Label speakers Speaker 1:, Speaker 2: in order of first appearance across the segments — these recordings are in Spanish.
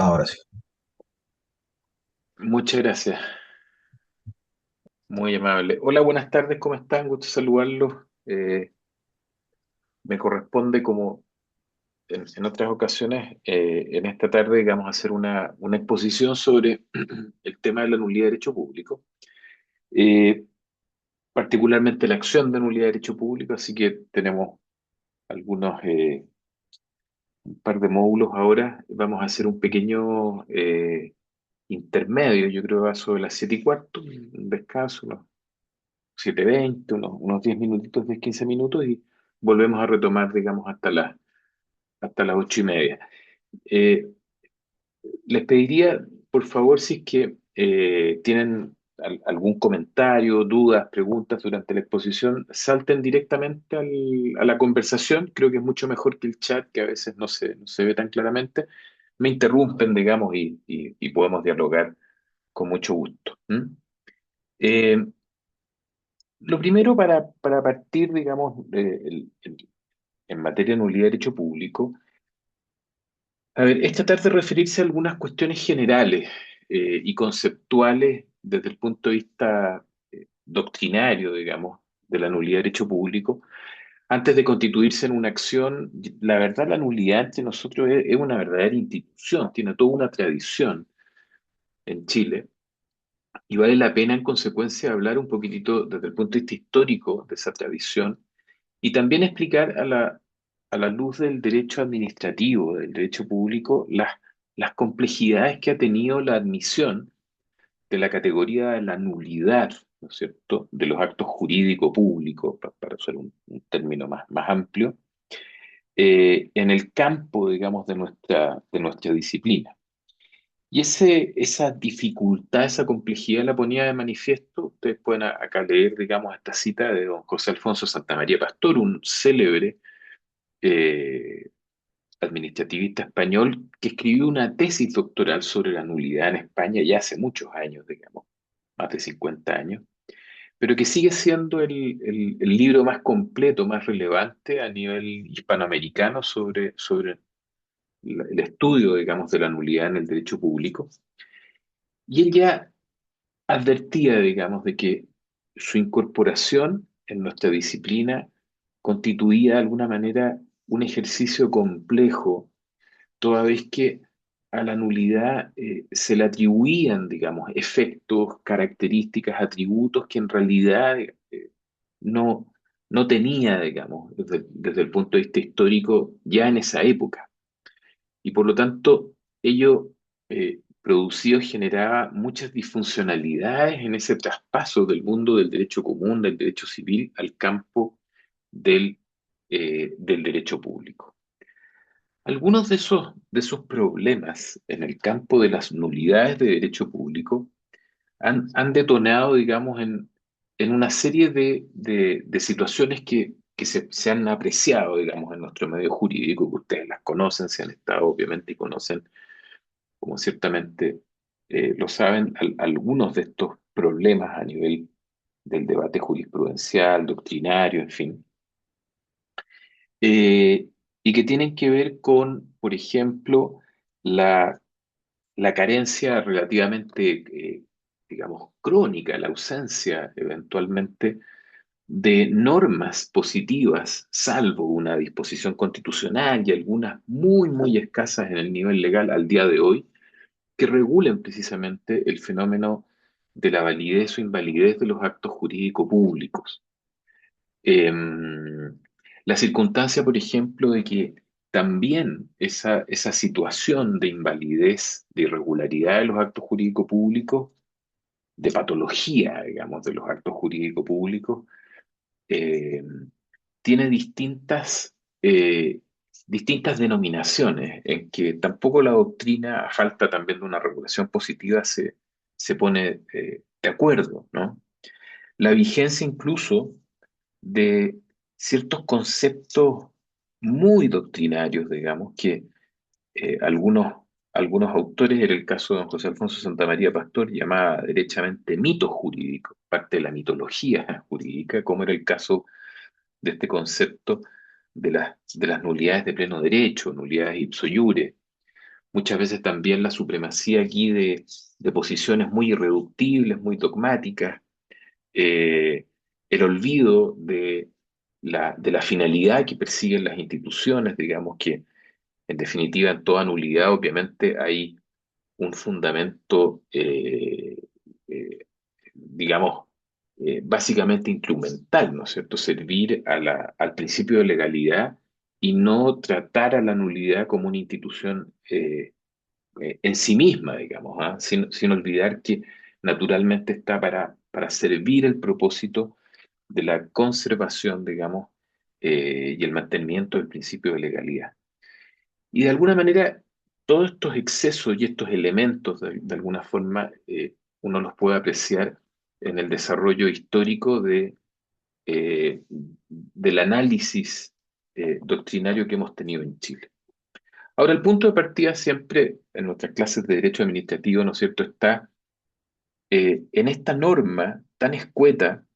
Speaker 1: Ahora sí.
Speaker 2: Muchas gracias, muy amable. Hola, buenas tardes, ¿cómo están? Gusto saludarlos. Me corresponde, como en otras ocasiones, en esta tarde vamos a hacer una exposición sobre el tema de la nulidad de derecho público, eh, particularmente la acción de nulidad de derecho público, así que tenemos un par de módulos ahora. Vamos a hacer un pequeño intermedio, yo creo que va sobre las 7:15, un descanso, 7:20, unos 10 minutitos, 10, 15 minutos y volvemos a retomar, digamos, hasta las 8:30. Eh, Les pediría, por favor, si es que tienen algún comentario, dudas, preguntas durante la exposición, salten directamente a la conversación. Creo que es mucho mejor que el chat, que a veces no se ve tan claramente. Me interrumpen, digamos, y podemos dialogar con mucho gusto. ¿M? Eh, lo primero para partir, digamos, en materia de nulidad de derecho público, a ver, es tratar de referirse a algunas cuestiones generales y conceptuales desde el punto de vista doctrinario, digamos, de la nulidad de derecho público. Antes de constituirse en una acción, la verdad, la nulidad entre nosotros es una verdadera institución, tiene toda una tradición en Chile. Y vale la pena, en consecuencia, hablar un poquitito desde el punto de vista histórico de esa tradición y también explicar a la luz del derecho administrativo, del derecho público, las complejidades que ha tenido la admisión de la categoría de la nulidad, ¿no es cierto?, de los actos jurídicos públicos, para usar un término más amplio, en el campo, digamos, de nuestra disciplina. Y esa dificultad, esa complejidad la ponía de manifiesto. Ustedes pueden acá leer, digamos, esta cita de don José Alfonso Santamaría Pastor, un célebre eh, administrativista español que escribió una tesis doctoral sobre la nulidad en España ya hace muchos años, digamos, más de 50 años, pero que sigue siendo el libro más completo, más relevante a nivel hispanoamericano sobre el estudio, digamos, de la nulidad en el derecho público. Y él ya advertía, digamos, de que su incorporación en nuestra disciplina constituía de alguna manera un ejercicio complejo, toda vez que a la nulidad se le atribuían, digamos, efectos, características, atributos que en realidad no, no tenía, digamos, desde el punto de vista histórico ya en esa época. Y por lo tanto, ello producía o generaba muchas disfuncionalidades en ese traspaso del mundo del derecho común, del derecho civil, al campo del derecho público. Algunos de esos problemas en el campo de las nulidades de derecho público han detonado, digamos, en una serie de situaciones que se han apreciado, digamos, en nuestro medio jurídico, que ustedes las conocen, se han estado obviamente y conocen, como ciertamente lo saben, algunos de estos problemas a nivel del debate jurisprudencial, doctrinario, en fin, eh, y que tienen que ver con, por ejemplo, la, la carencia relativamente, digamos, crónica, la ausencia eventualmente de normas positivas, salvo una disposición constitucional y algunas muy, muy escasas en el nivel legal al día de hoy, que regulen precisamente el fenómeno de la validez o invalidez de los actos jurídicos públicos. Eh, la circunstancia, por ejemplo, de que también esa situación de invalidez, de irregularidad de los actos jurídicos públicos, de patología, digamos, de los actos jurídicos públicos, eh, tiene distintas denominaciones, en que tampoco la doctrina, a falta también de una regulación positiva, se pone de acuerdo, ¿no? La vigencia incluso de ciertos conceptos muy doctrinarios, digamos, que algunos autores, en el caso de don José Alfonso Santamaría Pastor, llamaba derechamente mito jurídico, parte de la mitología jurídica, como era el caso de este concepto de las nulidades de pleno derecho, nulidades ipso iure, muchas veces también la supremacía aquí de posiciones muy irreductibles, muy dogmáticas, eh, el olvido de la finalidad que persiguen las instituciones, digamos que en definitiva en toda nulidad obviamente hay un fundamento, eh, digamos, básicamente instrumental, ¿no es cierto? Servir a al principio de legalidad y no tratar a la nulidad como una institución en sí misma, digamos, ¿ah? Sin olvidar que naturalmente está para servir el propósito de la conservación, digamos, y el mantenimiento del principio de legalidad. Y de alguna manera, todos estos excesos y estos elementos, de alguna forma, uno los puede apreciar en el desarrollo histórico del análisis doctrinario que hemos tenido en Chile. Ahora, el punto de partida siempre en nuestras clases de derecho administrativo, ¿no es cierto?, está en esta norma tan escueta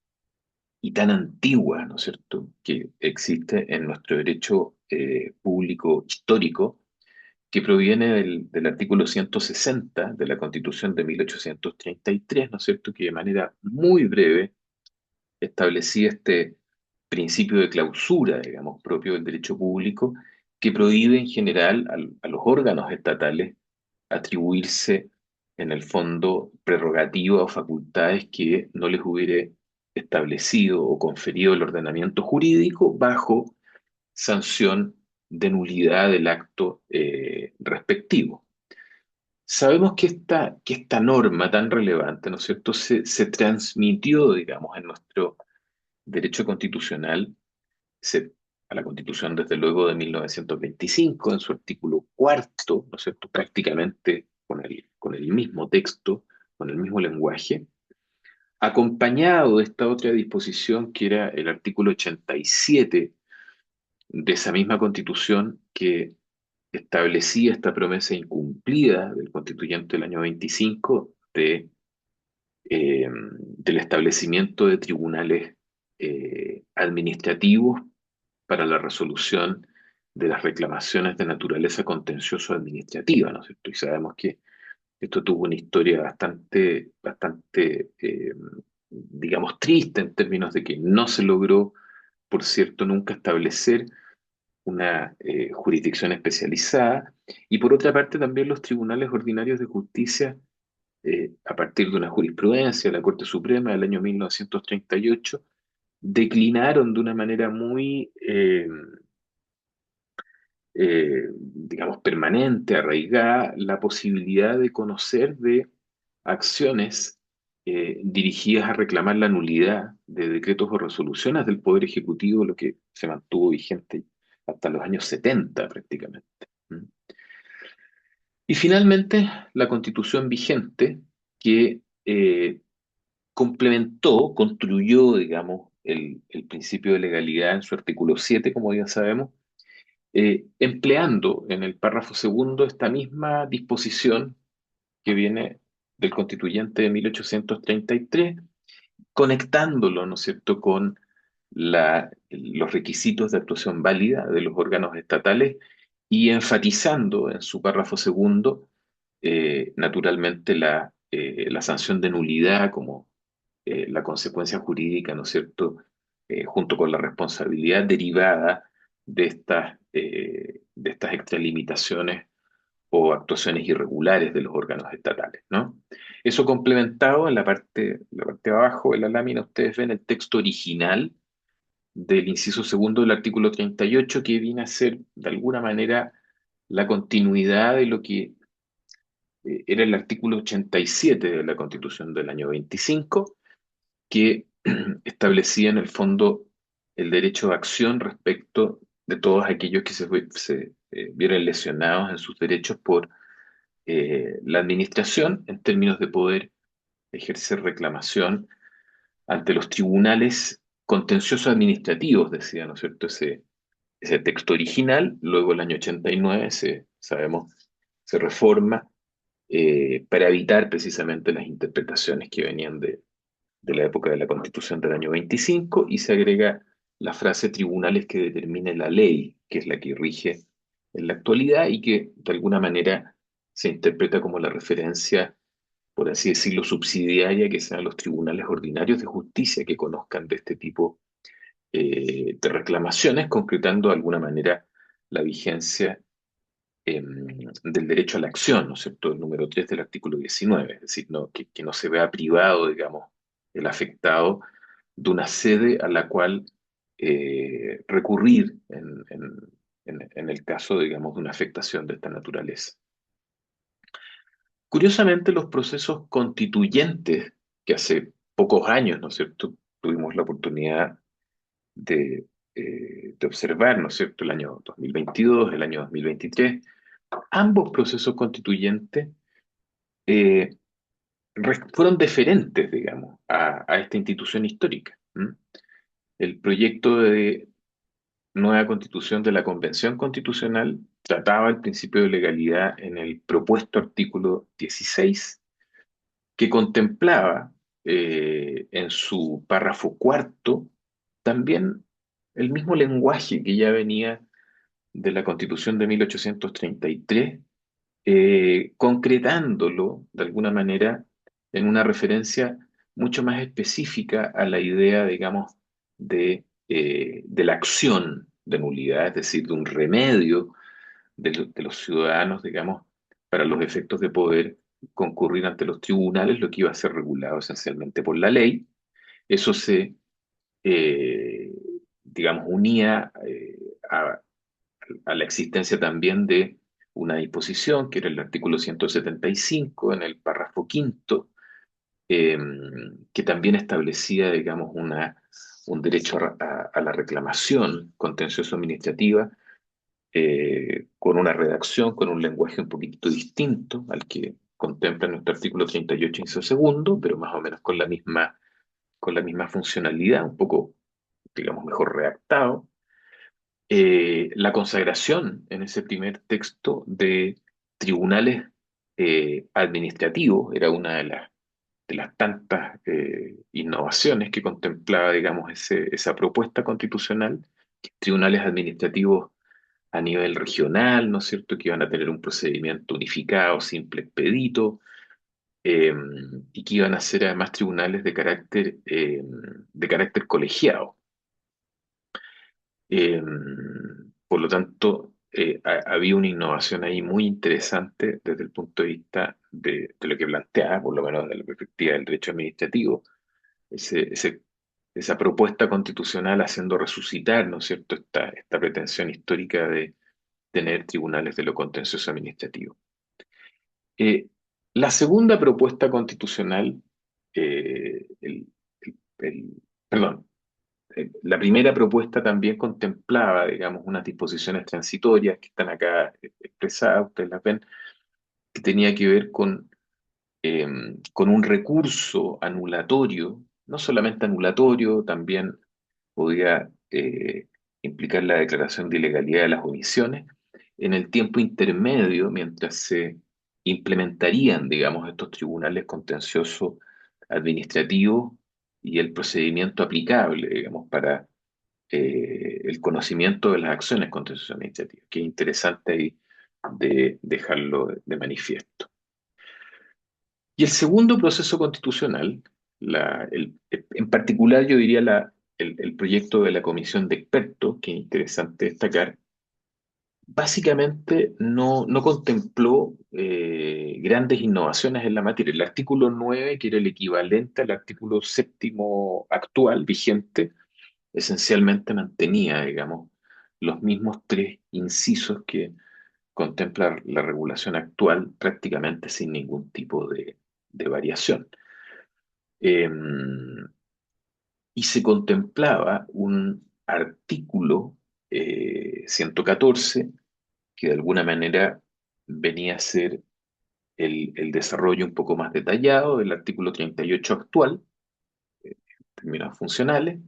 Speaker 2: y tan antigua, ¿no es cierto?, que existe en nuestro derecho público histórico, que proviene del artículo 160 de la Constitución de 1833, ¿no es cierto?, que de manera muy breve establecía este principio de clausura, digamos, propio del derecho público, que prohíbe en general a los órganos estatales atribuirse, en el fondo, prerrogativas o facultades que no les hubiere establecido o conferido el ordenamiento jurídico bajo sanción de nulidad del acto respectivo. Sabemos que esta norma tan relevante, ¿no es cierto?, se transmitió, digamos, en nuestro derecho constitucional, se, a la Constitución desde luego de 1925, en su artículo cuarto, ¿no es cierto?, prácticamente con el mismo texto, con el mismo lenguaje, acompañado de esta otra disposición que era el artículo 87 de esa misma Constitución que establecía esta promesa incumplida del constituyente del año 25 del establecimiento de tribunales administrativos para la resolución de las reclamaciones de naturaleza contencioso-administrativa, ¿no es cierto? Y sabemos que esto tuvo una historia bastante, digamos, triste en términos de que no se logró, por cierto, nunca establecer una jurisdicción especializada, y por otra parte también los tribunales ordinarios de justicia, a partir de una jurisprudencia de la Corte Suprema del año 1938, declinaron de una manera muy, digamos, permanente, arraigada, la posibilidad de conocer de acciones dirigidas a reclamar la nulidad de decretos o resoluciones del Poder Ejecutivo, lo que se mantuvo vigente hasta los años 70 prácticamente. ¿Mm? Y finalmente, la Constitución vigente que complementó, construyó, digamos, el principio de legalidad en su artículo 7, como ya sabemos, empleando en el párrafo segundo esta misma disposición que viene del constituyente de 1833, conectándolo, ¿no es cierto?, con los requisitos de actuación válida de los órganos estatales y enfatizando en su párrafo segundo, naturalmente, la sanción de nulidad como la consecuencia jurídica, ¿no es cierto?, junto con la responsabilidad derivada de estas extralimitaciones o actuaciones irregulares de los órganos estatales, ¿no? Eso complementado en la parte de abajo de la lámina, ustedes ven el texto original del inciso segundo del artículo 38, que viene a ser, de alguna manera, la continuidad de lo que era el artículo 87 de la Constitución del año 25, que establecía en el fondo el derecho de acción respecto de todos aquellos que se vieron lesionados en sus derechos por la administración en términos de poder ejercer reclamación ante los tribunales contenciosos administrativos, decía, ¿no es cierto?, ese texto original. Luego, el año 89, sabemos, se reforma para evitar precisamente las interpretaciones que venían de la época de la Constitución del año 25, y se agrega la frase tribunales que determine la ley, que es la que rige en la actualidad y que de alguna manera se interpreta como la referencia, por así decirlo, subsidiaria, que sean los tribunales ordinarios de justicia que conozcan de este tipo de reclamaciones, concretando de alguna manera la vigencia del derecho a la acción, ¿no es cierto?, el número 3 del artículo 19, es decir, que no se vea privado, digamos, el afectado de una sede a la cual recurrir en el caso, digamos, de una afectación de esta naturaleza. Curiosamente, los procesos constituyentes que hace pocos años, ¿no es cierto?, tuvimos la oportunidad de observar, ¿no es cierto?, el año 2022, el año 2023, ambos procesos constituyentes eh, fueron deferentes, digamos, a esta institución histórica. ¿M? El proyecto de nueva constitución de la Convención Constitucional trataba el principio de legalidad en el propuesto artículo 16, que contemplaba en su párrafo cuarto también el mismo lenguaje que ya venía de la Constitución de 1833, concretándolo de alguna manera en una referencia mucho más específica a la idea, digamos, de la acción de nulidad, es decir, de un remedio de los ciudadanos, digamos, para los efectos de poder concurrir ante los tribunales, lo que iba a ser regulado esencialmente por la ley. Eso se, eh, digamos, unía a la existencia también de una disposición, que era el artículo 175, en el párrafo quinto, eh, que también establecía, digamos, un derecho a la reclamación contencioso administrativa, con una redacción, con un lenguaje un poquitito distinto al que contempla nuestro artículo 38, inciso segundo, pero más o menos con la misma funcionalidad, un poco, digamos, mejor redactado. La consagración en ese primer texto de tribunales administrativos era una de las tantas innovaciones que contemplaba, digamos, esa propuesta constitucional. Tribunales administrativos a nivel regional, ¿no es cierto?, que iban a tener un procedimiento unificado, simple, expedito, eh, y que iban a ser además tribunales de carácter colegiado. Eh, por lo tanto, había una innovación ahí muy interesante desde el punto de vista de lo que planteaba, por lo menos desde la perspectiva del derecho administrativo, ese, ese- esa propuesta constitucional haciendo resucitar, ¿no es cierto?, esta pretensión histórica de tener tribunales de lo contencioso administrativo. Eh, la segunda propuesta constitucional, eh, el- perdón, la primera propuesta también contemplaba, digamos, unas disposiciones transitorias que están acá expresadas, ustedes las ven, que tenía que ver eh, con un recurso anulatorio, no solamente anulatorio, también podía implicar la declaración de ilegalidad de las omisiones, en el tiempo intermedio, mientras se implementarían, digamos, estos tribunales contenciosos administrativos y el procedimiento aplicable, digamos, para el conocimiento de las acciones contenciosas administrativas, que es interesante ahí de dejarlo de manifiesto. Y el segundo proceso constitucional, en particular yo diría el proyecto de la comisión de expertos, que es interesante destacar, básicamente no contempló grandes innovaciones en la materia. El artículo 9, que era el equivalente al artículo séptimo actual, vigente, esencialmente mantenía, digamos, los mismos tres incisos que contempla la regulación actual prácticamente sin ningún tipo de variación. Eh, y se contemplaba un artículo 114 que de alguna manera venía a ser el desarrollo un poco más detallado del artículo 38 actual, en términos funcionales,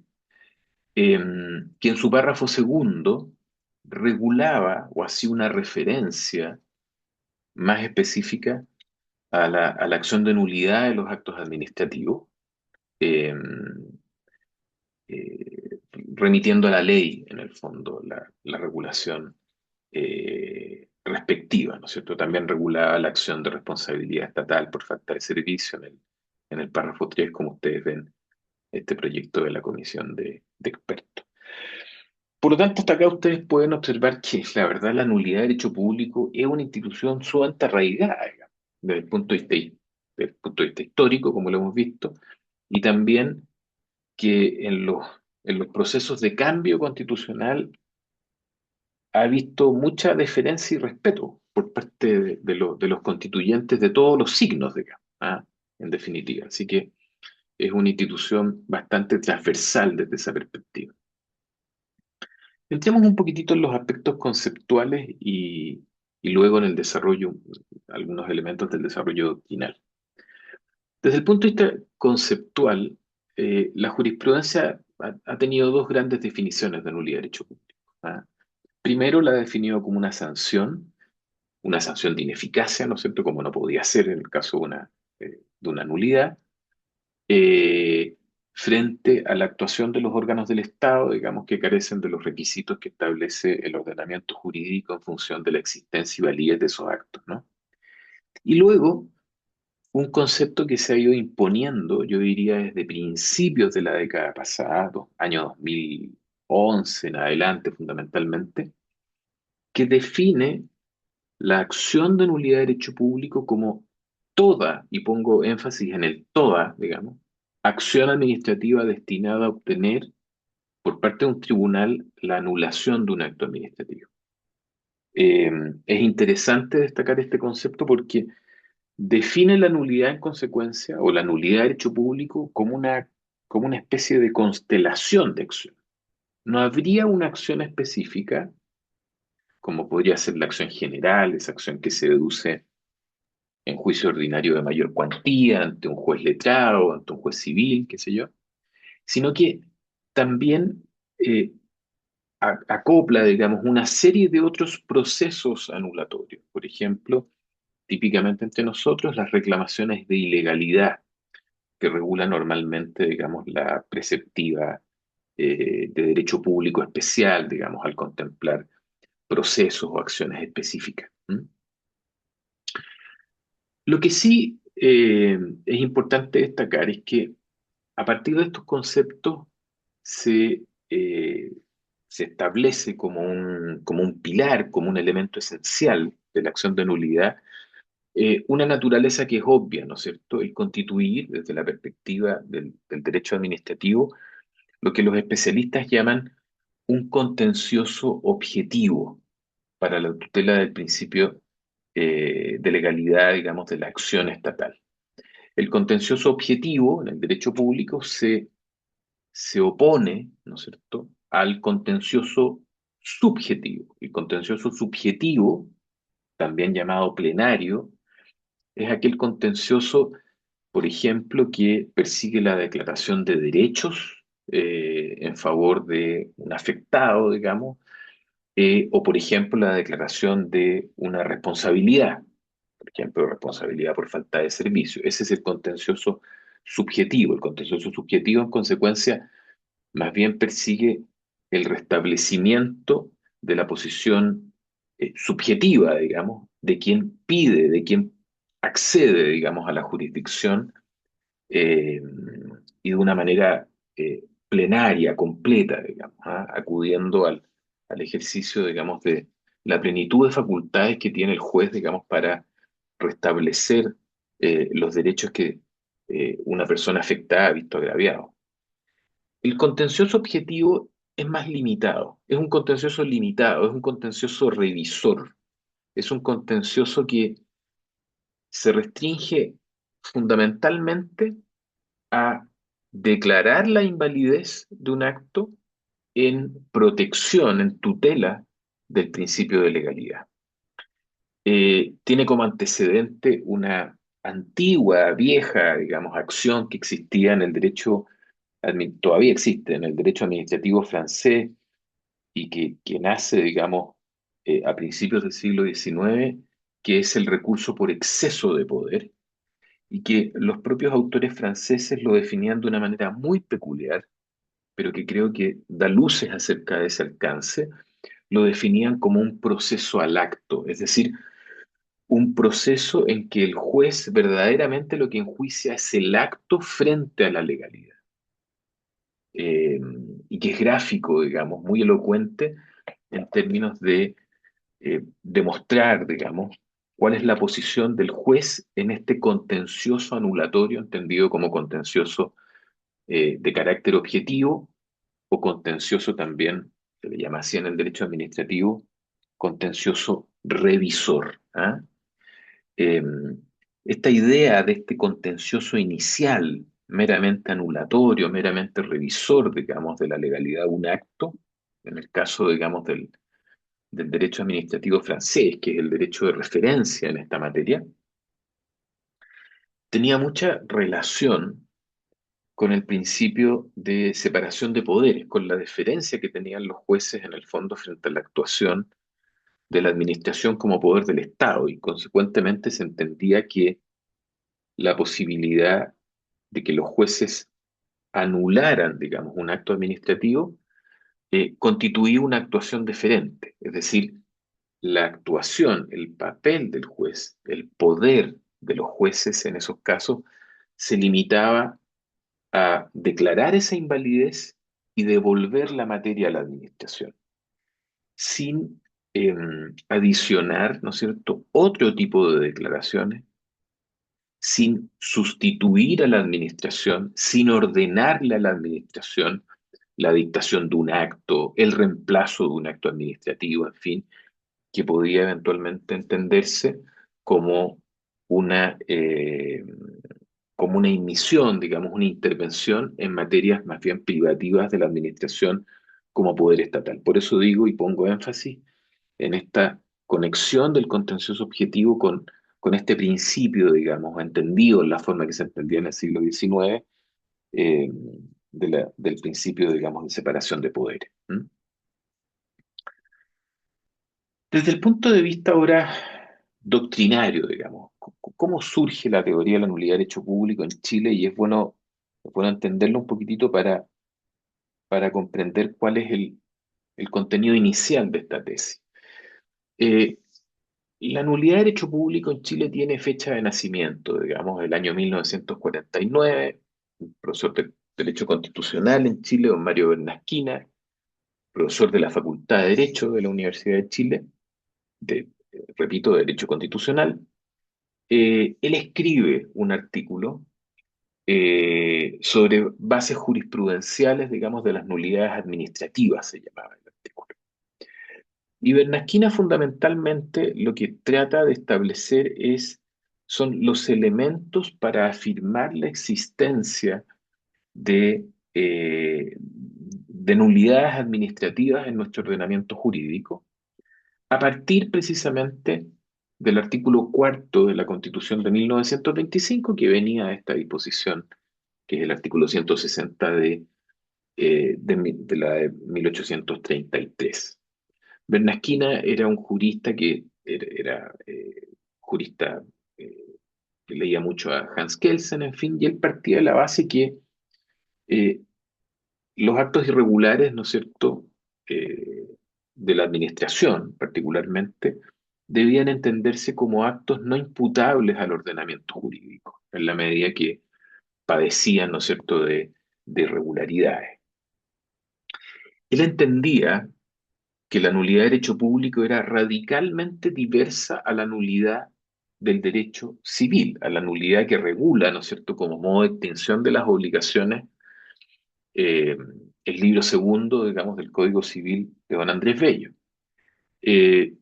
Speaker 2: eh, que en su párrafo segundo regulaba o hacía una referencia más específica a la acción de nulidad de los actos administrativos, eh, remitiendo a la ley, en el fondo, la regulación respectiva, ¿no es cierto? También regulaba la acción de responsabilidad estatal por falta de servicio en el párrafo 3, como ustedes ven, este proyecto de la comisión de expertos. Por lo tanto, hasta acá ustedes pueden observar que la verdad la nulidad de derecho público es una institución sumamente arraigada, digamos, desde el punto de vista histórico, como lo hemos visto, y también que en los procesos de cambio constitucional ha visto mucha deferencia y respeto por parte de los constituyentes de todos los signos, digamos, ¿ah? En definitiva. Así que es una institución bastante transversal desde esa perspectiva. Entremos un poquitito en los aspectos conceptuales y luego en el desarrollo, algunos elementos del desarrollo doctrinal. Desde el punto de vista conceptual, la jurisprudencia ha tenido dos grandes definiciones de nulidad de derecho público. ¿Ah? Primero la ha definido como una sanción de ineficacia, ¿no es cierto? Como no podía ser en el caso de una nulidad, eh, frente a la actuación de los órganos del Estado, digamos, que carecen de los requisitos que establece el ordenamiento jurídico en función de la existencia y validez de esos actos, ¿no? Y luego, un concepto que se ha ido imponiendo, yo diría, desde principios de la década pasada, año 2011 en adelante fundamentalmente, que define la acción de nulidad de derecho público como toda, y pongo énfasis en el toda, digamos, acción administrativa destinada a obtener por parte de un tribunal la anulación de un acto administrativo. Eh, es interesante destacar este concepto porque define la nulidad en consecuencia o la nulidad de derecho público como una especie de constelación de acción. No habría una acción específica, como podría ser la acción general, esa acción que se deduce en juicio ordinario de mayor cuantía, ante un juez letrado, ante un juez civil, qué sé yo, sino que también acopla, digamos, una serie de otros procesos anulatorios. Por ejemplo, típicamente entre nosotros, las reclamaciones de ilegalidad que regula normalmente, digamos, la preceptiva de derecho público especial, digamos, al contemplar procesos o acciones específicas. ¿Mm? Lo que sí es importante destacar es que a partir de estos conceptos se, eh, se establece como un pilar, como un elemento esencial de la acción de nulidad, una naturaleza que es obvia, ¿no es cierto? El constituir, desde la perspectiva del derecho administrativo, lo que los especialistas llaman un contencioso objetivo para la tutela del principio de legalidad, digamos, de la acción estatal. El contencioso objetivo en el derecho público se opone, ¿no es cierto?, al contencioso subjetivo. El contencioso subjetivo, también llamado plenario, es aquel contencioso, por ejemplo, que persigue la declaración de derechos en favor de un afectado, digamos, o por ejemplo la declaración de una responsabilidad, por ejemplo, responsabilidad por falta de servicio. Ese es el contencioso subjetivo. El contencioso subjetivo, en consecuencia, más bien persigue el restablecimiento de la posición subjetiva, digamos, de quien pide, de quien accede, digamos, a la jurisdicción eh, y de una manera plenaria, completa, digamos, ¿ah? Acudiendo al ejercicio, digamos, de la plenitud de facultades que tiene el juez, digamos, para restablecer los derechos que una persona afectada ha visto agraviados. El contencioso objetivo es más limitado, es un contencioso limitado, es un contencioso revisor, es un contencioso que se restringe fundamentalmente a declarar la invalidez de un acto en protección, en tutela del principio de legalidad. Tiene como antecedente una antigua, vieja, digamos, acción que existía en el derecho, todavía existe en el derecho administrativo francés y que nace, digamos, a principios del siglo XIX, que es el recurso por exceso de poder, y que los propios autores franceses lo definían de una manera muy peculiar, pero que creo que da luces acerca de ese alcance, lo definían como un proceso al acto, es decir, un proceso en que el juez verdaderamente lo que enjuicia es el acto frente a la legalidad. Eh, y que es gráfico, digamos, muy elocuente en términos de demostrar, digamos, cuál es la posición del juez en este contencioso anulatorio, entendido como contencioso de carácter objetivo o contencioso también, se le llama así en el derecho administrativo, contencioso revisor. ¿Ah? Eh, esta idea de este contencioso inicial, meramente anulatorio, meramente revisor, digamos, de la legalidad de un acto, en el caso, digamos, del derecho administrativo francés, que es el derecho de referencia en esta materia, tenía mucha relación con el principio de separación de poderes, con la deferencia que tenían los jueces en el fondo frente a la actuación de la administración como poder del Estado, y consecuentemente se entendía que la posibilidad de que los jueces anularan, digamos, un acto administrativo, constituía una actuación deferente, es decir, la actuación, el papel del juez, el poder de los jueces en esos casos, se limitaba a declarar esa invalidez y devolver la materia a la administración, sin adicionar, ¿no es cierto?, otro tipo de declaraciones, sin sustituir a la administración, sin ordenarle a la administración la dictación de un acto, el reemplazo de un acto administrativo, en fin, que podía eventualmente entenderse como una, eh, como una inmisión, digamos, una intervención en materias más bien privativas de la administración como poder estatal. Por eso digo y pongo énfasis en esta conexión del contencioso objetivo con este principio, digamos, entendido en la forma que se entendía en el siglo XIX, eh, del principio, digamos, de separación de poderes. ¿Mm? Desde el punto de vista ahora doctrinario, digamos, ¿cómo surge la teoría de la nulidad del hecho público en Chile? Y es bueno entenderlo un poquitito para comprender cuál es el contenido inicial de esta tesis. Eh, la nulidad del hecho público en Chile tiene fecha de nacimiento, digamos, el año 1949, un profesor de Derecho Constitucional en Chile, don Mario Bernasquina, profesor de la Facultad de Derecho de la Universidad de Chile, repito, de Derecho Constitucional. Él escribe un artículo sobre bases jurisprudenciales, digamos, de las nulidades administrativas, se llamaba el artículo. Y Bernasquina fundamentalmente lo que trata de establecer son los elementos para afirmar la existencia de nulidades administrativas en nuestro ordenamiento jurídico, a partir precisamente del artículo cuarto de la Constitución de 1925, que venía a esta disposición, que es el artículo 160 de la de 1833. Bernasquina era un jurista que jurista eh, que leía mucho a Hans Kelsen, en fin, y él partía de la base que eh, los actos irregulares, ¿no es cierto?, de la administración particularmente, debían entenderse como actos no imputables al ordenamiento jurídico, en la medida que padecían, ¿no es cierto?, de irregularidades. Él entendía que la nulidad del derecho público era radicalmente diversa a la nulidad del derecho civil, a la nulidad que regula, ¿no es cierto?, como modo de extinción de las obligaciones, eh, el libro segundo, digamos, del Código Civil de don Andrés Bello. Eh,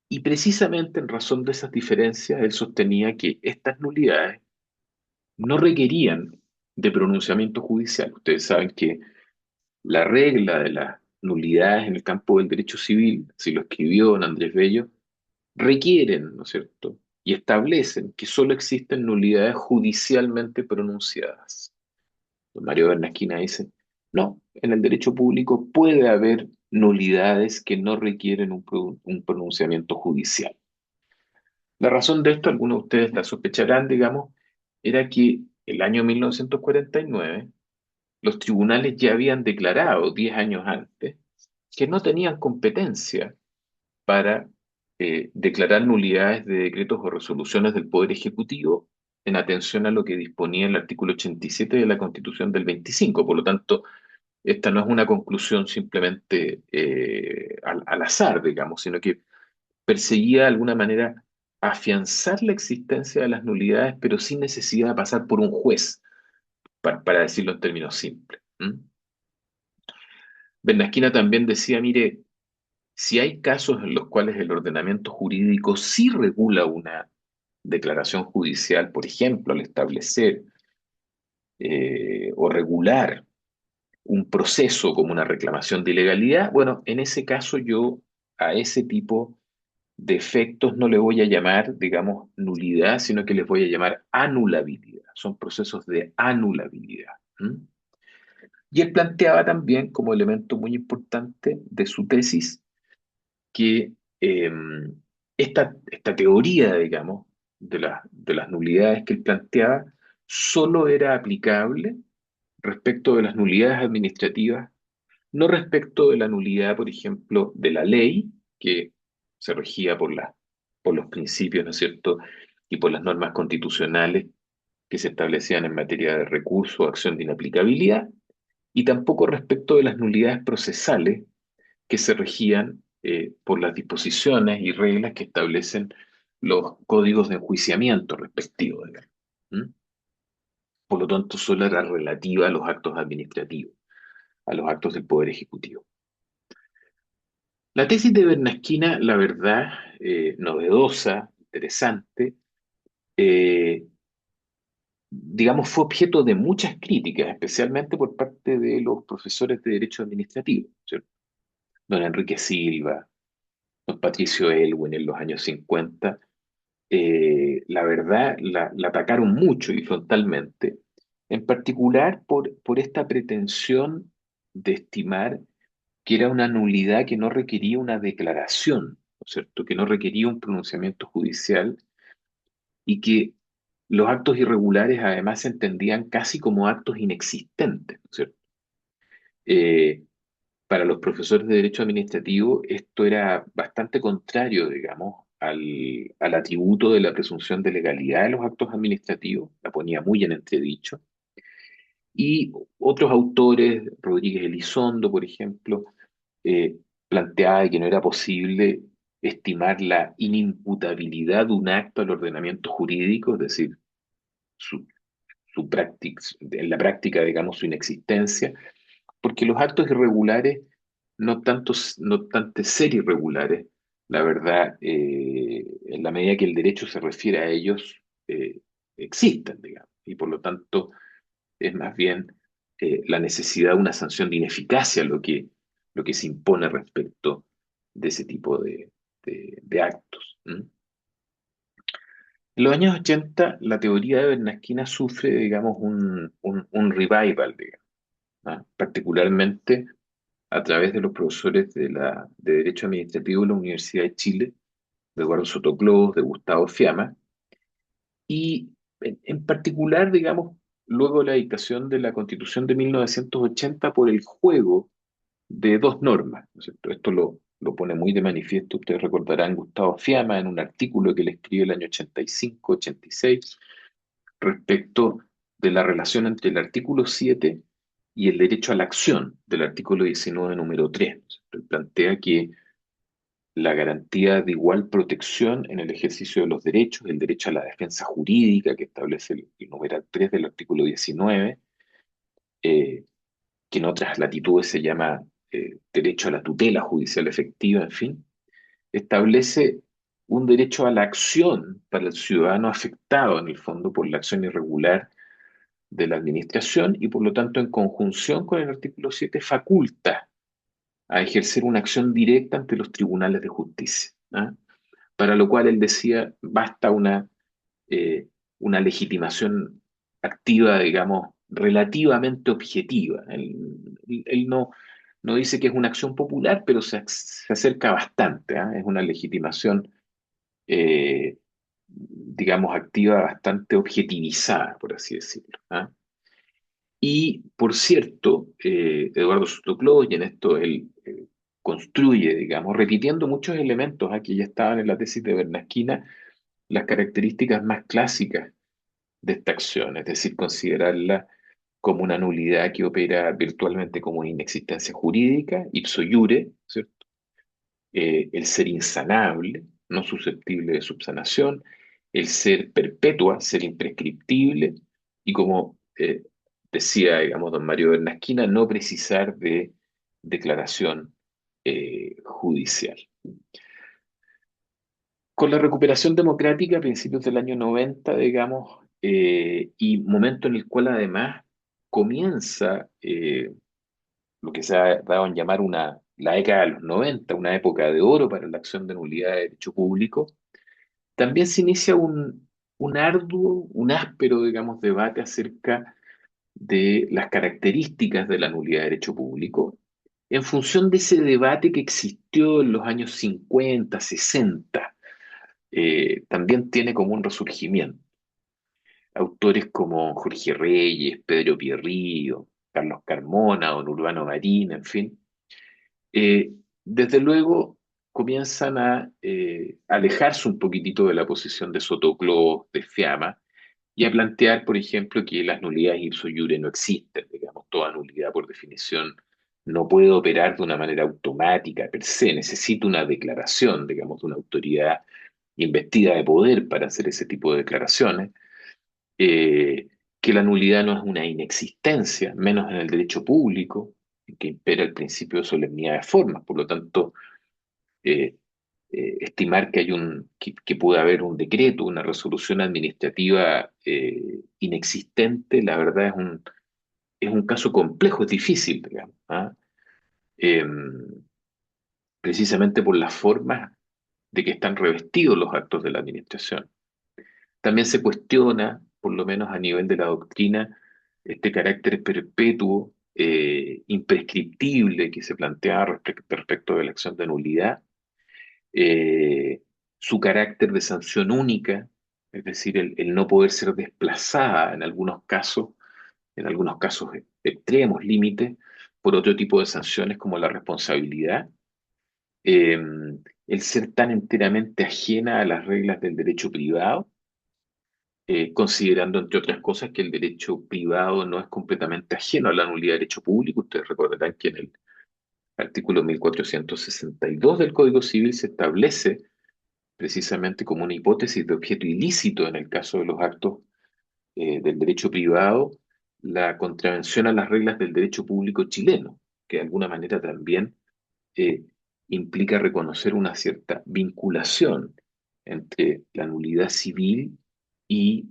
Speaker 2: y precisamente en razón de esas diferencias, él sostenía que estas nulidades no requerían de pronunciamiento judicial. Ustedes saben que la regla de las nulidades en el campo del derecho civil, si lo escribió don Andrés Bello, requieren, ¿no es cierto?, y establecen que solo existen nulidades judicialmente pronunciadas. Don Mario Bernasquina dice, no, en el derecho público puede haber nulidades que no requieren un pronunciamiento judicial. La razón de esto, algunos de ustedes la sospecharán, digamos, era que el año 1949 los tribunales ya habían declarado, 10 años antes, que no tenían competencia para declarar nulidades de decretos o resoluciones del Poder Ejecutivo en atención a lo que disponía el artículo 87 de la Constitución del 25. Por lo tanto, esta no es una conclusión simplemente al azar, digamos, sino que perseguía de alguna manera afianzar la existencia de las nulidades, pero sin necesidad de pasar por un juez, para decirlo en términos simples. Bernasquina también decía, mire, si hay casos en los cuales el ordenamiento jurídico sí regula una declaración judicial, por ejemplo, al establecer o regular un proceso como una reclamación de ilegalidad, bueno, en ese caso yo a ese tipo de efectos no le voy a llamar, digamos, nulidad, sino que les voy a llamar anulabilidad. Son procesos de anulabilidad. Y él planteaba también como elemento muy importante de su tesis que esta teoría, digamos, de las nulidades que él planteaba, solo era aplicable respecto de las nulidades administrativas, no respecto de la nulidad, por ejemplo, de la ley, que se regía por los principios, ¿no es cierto?, y por las normas constitucionales que se establecían en materia de recurso o acción de inaplicabilidad, y tampoco respecto de las nulidades procesales que se regían por las disposiciones y reglas que establecen los códigos de enjuiciamiento respectivos, digamos. ¿Mm? Por lo tanto, solo era relativa a los actos administrativos, a los actos del Poder Ejecutivo. La tesis de Bernasquina, la verdad, novedosa, interesante, eh, digamos, fue objeto de muchas críticas, especialmente por parte de los profesores de Derecho Administrativo, ¿cierto? Don Enrique Silva, don Patricio Elwin en los años 50, la verdad la atacaron mucho y frontalmente, en particular por esta pretensión de estimar que era una nulidad que no requería una declaración, ¿no es cierto? Que no requería un pronunciamiento judicial y que los actos irregulares además se entendían casi como actos inexistentes, ¿no es cierto? Eh, para los profesores de Derecho Administrativo esto era bastante contrario, digamos, al atributo de la presunción de legalidad de los actos administrativos, la ponía muy en entredicho. Y otros autores, Rodríguez Elizondo, por ejemplo, eh, planteaba que no era posible estimar la inimputabilidad de un acto al ordenamiento jurídico, es decir, su, en la práctica, digamos, su inexistencia, porque los actos irregulares, no tanto ser irregulares, la verdad, en la medida que el derecho se refiere a ellos, existen, digamos, y por lo tanto es más bien la necesidad de una sanción de ineficacia lo que se impone respecto de ese tipo de actos. En los años 80, la teoría de Bernasquina sufre, digamos, un revival, digamos, ¿ah? Particularmente a través de los profesores de Derecho Administrativo de la Universidad de Chile, de Eduardo Sotoclós, de Gustavo Fiamma, y en particular, digamos, luego de la dictación de la Constitución de 1980 por el juego de dos normas, ¿no es cierto? Esto lo pone muy de manifiesto, ustedes recordarán Gustavo Fiamma en un artículo que le escribe el año 85-86 respecto de la relación entre el artículo 7 y el derecho a la acción del artículo 19, número 3. Él plantea que la garantía de igual protección en el ejercicio de los derechos, el derecho a la defensa jurídica que establece el numeral 3 del artículo 19, eh, que en otras latitudes se llama derecho a la tutela judicial efectiva, en fin, establece un derecho a la acción para el ciudadano afectado en el fondo por la acción irregular de la administración y por lo tanto en conjunción con el artículo 7 faculta a ejercer una acción directa ante los tribunales de justicia, ¿ah? Para lo cual él decía, basta una legitimación activa, digamos, relativamente objetiva. Él no dice que es una acción popular, pero se acerca bastante, ¿ah? Es una legitimación, digamos, activa bastante objetivizada, por así decirlo, ¿ah? Y, por cierto, Eduardo Sotoclós, y en esto él construye, digamos, repitiendo muchos elementos que ya estaban en la tesis de Bernasquina, las características más clásicas de esta acción, es decir, considerarla como una nulidad que opera virtualmente como una inexistencia jurídica, ipso iure, ¿cierto? El ser insanable, no susceptible de subsanación, el ser perpetua, ser imprescriptible, y como decía, digamos, don Mario Bernasquina, no precisar de declaración judicial. Con la recuperación democrática a principios del año 90, digamos, y momento en el cual además comienza lo que se ha dado en llamar la década de los 90, una época de oro para la acción de nulidad de derecho público, también se inicia un arduo, un áspero, digamos, debate acerca de las características de la nulidad de derecho público, en función de ese debate que existió en los años 50, 60, también tiene como un resurgimiento. Autores como Jorge Reyes, Pedro Pierrillo, Carlos Carmona, don Urbano Marín, en fin, eh, desde luego comienzan a alejarse un poquitito de la posición de Sotoclós, de Fiamma, y a plantear, por ejemplo, que las nulidades ipso iure no existen, digamos, toda nulidad por definición no puede operar de una manera automática per se, necesita una declaración, digamos, de una autoridad investida de poder para hacer ese tipo de declaraciones, eh, que la nulidad no es una inexistencia, menos en el derecho público, en que impera el principio de solemnidad de formas. Por lo tanto, eh, estimar que que puede haber un decreto, una resolución administrativa inexistente, la verdad es un caso complejo, es difícil, digamos, ¿ah? Precisamente por las formas de que están revestidos los actos de la administración. También se cuestiona, por lo menos a nivel de la doctrina, este carácter perpetuo, imprescriptible que se plantea respecto de la acción de nulidad, eh, su carácter de sanción única, es decir, el no poder ser desplazada en algunos casos extremos, límites, por otro tipo de sanciones como la responsabilidad, eh, el ser tan enteramente ajena a las reglas del derecho privado, considerando, entre otras cosas, que el derecho privado no es completamente ajeno a la nulidad de derecho público. Ustedes recordarán que en el artículo 1462 del Código Civil se establece precisamente como una hipótesis de objeto ilícito en el caso de los actos del derecho privado, la contravención a las reglas del derecho público chileno, que de alguna manera también eh, implica reconocer una cierta vinculación entre la nulidad civil y,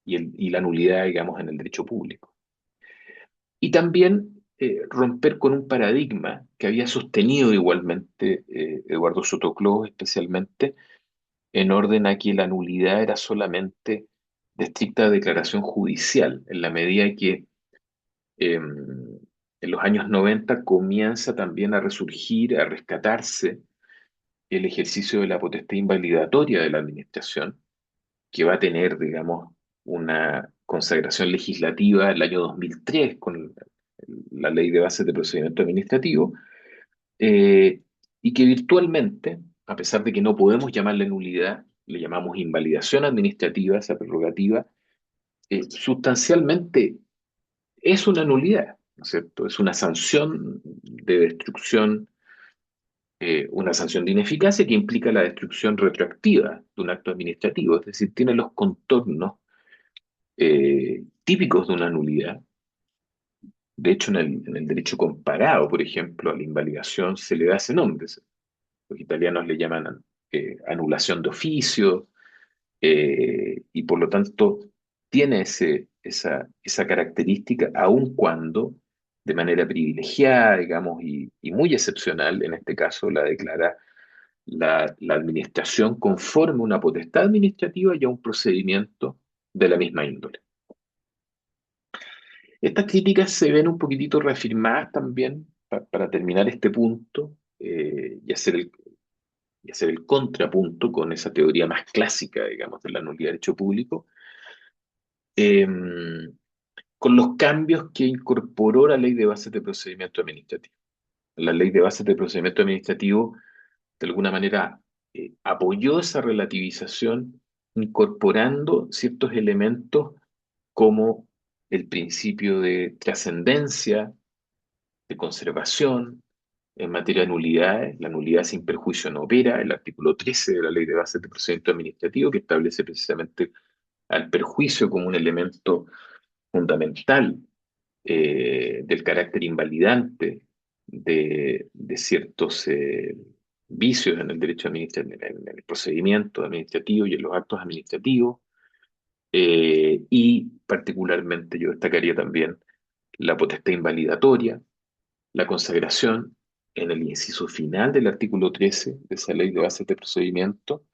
Speaker 2: y la nulidad, digamos, en el derecho público. Y también romper con un paradigma que había sostenido igualmente Eduardo Sotoclós, especialmente en orden a que la nulidad era solamente de estricta declaración judicial, en la medida que en los años 90 comienza también a resurgir, a rescatarse el ejercicio de la potestad invalidatoria de la administración, que va a tener, digamos, una consagración legislativa en el año 2003 con la Ley de Bases de Procedimiento Administrativo, eh, y que virtualmente, a pesar de que no podemos llamarle nulidad, le llamamos invalidación administrativa, esa prerrogativa, sustancialmente es una nulidad, ¿no es cierto? Es una sanción de destrucción, una sanción de ineficacia que implica la destrucción retroactiva de un acto administrativo, es decir, tiene los contornos típicos de una nulidad. De hecho, en el derecho comparado, por ejemplo, a la invalidación se le da ese nombre. Los italianos le llaman anulación de oficio, y por lo tanto tiene esa característica, aun cuando de manera privilegiada, digamos, y muy excepcional, en este caso la declara la administración conforme a una potestad administrativa y a un procedimiento de la misma índole. Estas críticas se ven un poquitito reafirmadas también, para terminar este punto, y hacer el contrapunto con esa teoría más clásica, digamos, de la nulidad de derecho público, eh, con los cambios que incorporó la Ley de Bases de Procedimiento Administrativo. la ley de bases de procedimiento administrativo de alguna manera apoyó esa relativización incorporando ciertos elementos como el principio de trascendencia, de conservación, en materia de nulidades, la nulidad sin perjuicio no opera, el artículo 13 de la Ley de Bases de Procedimiento Administrativo, que establece precisamente al perjuicio como un elemento fundamental del carácter invalidante de ciertos vicios en el derecho administrativo, en el procedimiento administrativo y en los actos administrativos, y particularmente yo destacaría también la potestad invalidatoria, la consagración en el inciso final del artículo 13 de esa ley de bases de procedimiento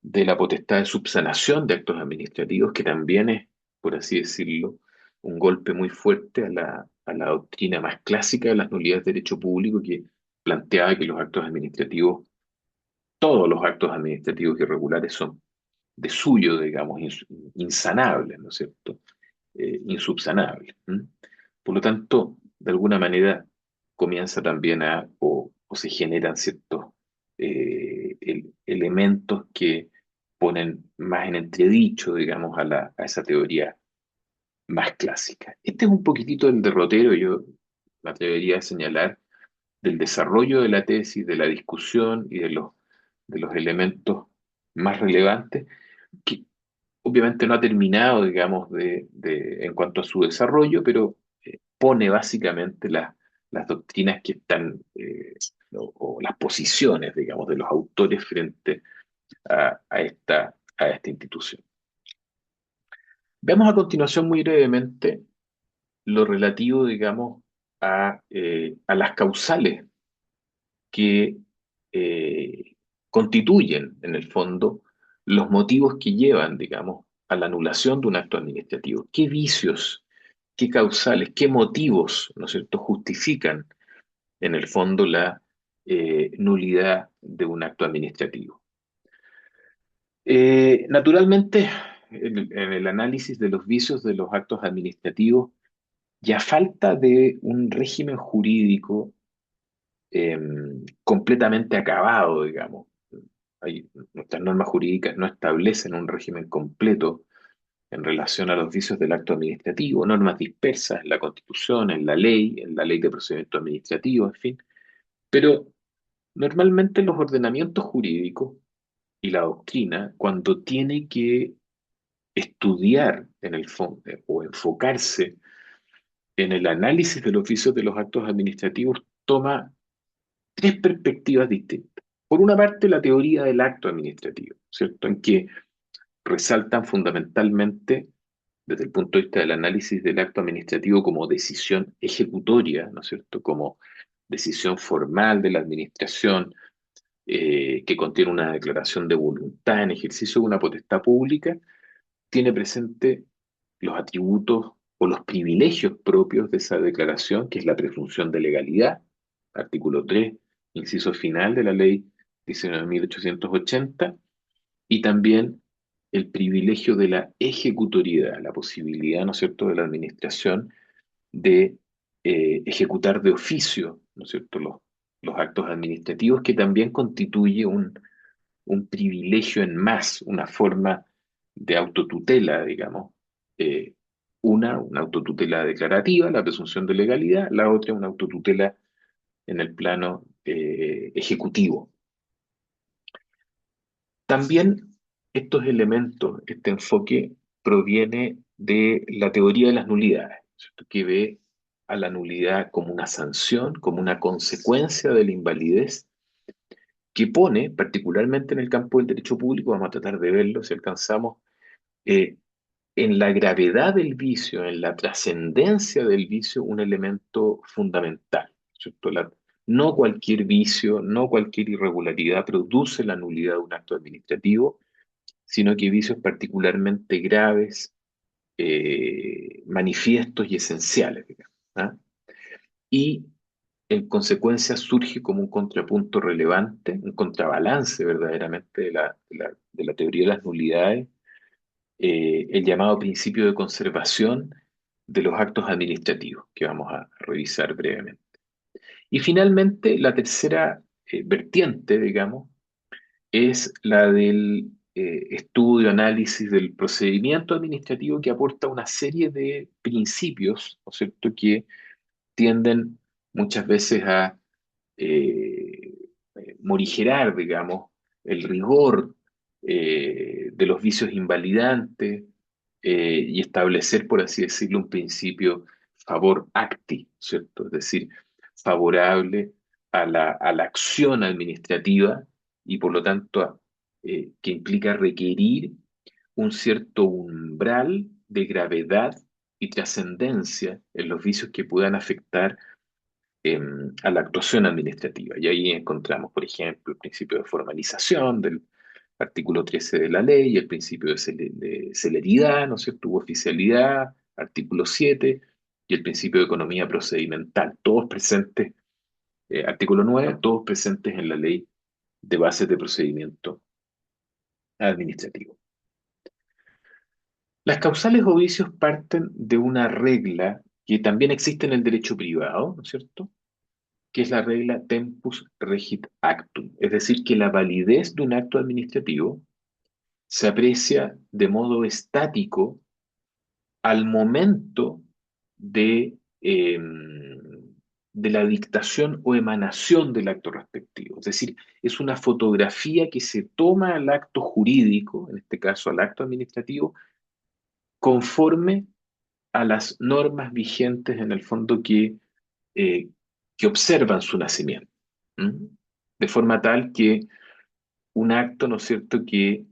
Speaker 2: de la potestad de subsanación de actos administrativos, que también es, por así decirlo, un golpe muy fuerte a la doctrina más clásica de las nulidades de derecho público que planteaba que los actos administrativos, todos los actos administrativos irregulares son de suyo, digamos, insanables, ¿no es cierto? Insubsanable. ¿M? Por lo tanto, de alguna manera comienza también o se generan ciertos elementos que ponen más en entredicho, digamos, a esa teoría más clásica. Este es un poquitito el derrotero, yo me atrevería a señalar, del desarrollo de la tesis, de la discusión y de los elementos más relevantes, que obviamente no ha terminado, digamos, en cuanto a su desarrollo, pero pone básicamente las doctrinas que están, o las posiciones, digamos, de los autores frente a esta institución. Veamos a continuación muy brevemente lo relativo, digamos, a las causales que constituyen, en el fondo, los motivos que llevan, digamos, a la anulación de un acto administrativo. ¿Qué vicios, qué causales, qué motivos, ¿no es cierto?, justifican, en el fondo, la nulidad de un acto administrativo? Naturalmente, en el análisis de los vicios de los actos administrativos, ya falta de un régimen jurídico eh, completamente acabado, digamos. Nuestras normas jurídicas no establecen un régimen completo en relación a los vicios del acto administrativo, normas dispersas en la Constitución, en la ley de procedimiento administrativo, en fin. Pero normalmente los ordenamientos jurídicos y la doctrina, cuando tiene que estudiar en el fondo o enfocarse en el análisis del oficio de los actos administrativos, toma tres perspectivas distintas. Por una parte, la teoría del acto administrativo, ¿cierto? En que resaltan fundamentalmente, desde el punto de vista del análisis del acto administrativo, como decisión ejecutoria, ¿no es cierto? Como decisión formal de la administración, que contiene una declaración de voluntad en ejercicio de una potestad pública, tiene presente los atributos o los privilegios propios de esa declaración, que es la presunción de legalidad, artículo 3, inciso final de la ley 19.880, y también el privilegio de la ejecutoriedad, la posibilidad, ¿no es cierto?, de la administración de ejecutar de oficio, ¿no es cierto?, los actos administrativos, que también constituye un privilegio en más, una forma de autotutela, digamos. Eh, una autotutela declarativa, la presunción de legalidad, la otra una autotutela en el plano ejecutivo. También estos elementos, este enfoque proviene de la teoría de las nulidades, ¿cierto?, que ve a la nulidad como una sanción, como una consecuencia de la invalidez, que pone, particularmente en el campo del derecho público, vamos a tratar de verlo si alcanzamos, eh, en la gravedad del vicio, en la trascendencia del vicio, un elemento fundamental, ¿cierto? No cualquier vicio, no cualquier irregularidad produce la nulidad de un acto administrativo, sino que vicios particularmente graves, manifiestos y esenciales, digamos, ¿ah? Y en consecuencia surge como un contrapunto relevante, un contrabalance verdaderamente de la teoría de las nulidades, el llamado principio de conservación de los actos administrativos, que vamos a revisar brevemente. Y finalmente, la tercera vertiente, digamos, es la del estudio, análisis del procedimiento administrativo que aporta una serie de principios, ¿no es cierto?, que tienden muchas veces a eh, morigerar, digamos, el rigor de los vicios invalidantes y establecer, por así decirlo, un principio favor acti, ¿cierto? Es decir, favorable a la acción administrativa y por lo tanto que implica requerir un cierto umbral de gravedad y trascendencia en los vicios que puedan afectar a la actuación administrativa. Y ahí encontramos, por ejemplo, el principio de formalización del artículo 13 de la ley, el principio de celeridad, ¿no es cierto?, u oficialidad, artículo 7, y el principio de economía procedimental, todos presentes, artículo 9, todos presentes en la ley de bases de procedimiento administrativo. Las causales o vicios parten de una regla que también existe en el derecho privado, ¿no es cierto?, que es la regla tempus regit actum, es decir, que la validez de un acto administrativo se aprecia de modo estático al momento de, de la dictación o emanación del acto respectivo. Es decir, es una fotografía que se toma al acto jurídico, en este caso al acto administrativo, conforme a las normas vigentes en el fondo eh, que observan su nacimiento. ¿Mm? De forma tal que un acto, ¿no es cierto?, que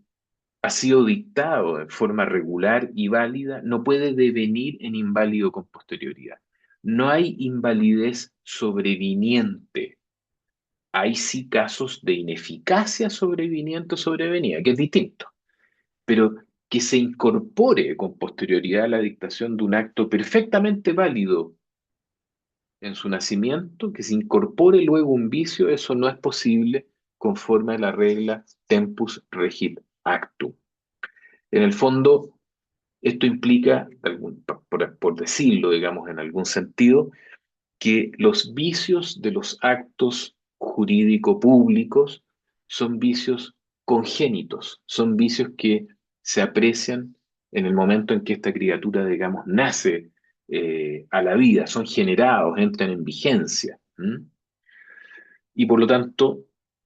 Speaker 2: ha sido dictado en forma regular y válida, no puede devenir en inválido con posterioridad. No hay invalidez sobreviniente. Hay sí casos de ineficacia sobreviniente o sobrevenida, que es distinto, pero que se incorpore con posterioridad a la dictación de un acto perfectamente válido en su nacimiento, que se incorpore luego un vicio, eso no es posible conforme a la regla tempus regit actum. En el fondo, esto implica, por decirlo, digamos, en algún sentido, que los vicios de los actos jurídico-públicos son vicios congénitos, son vicios que se aprecian en el momento en que esta criatura, digamos, nace a la vida, son generados, entran en vigencia. ¿M? Y por lo tanto,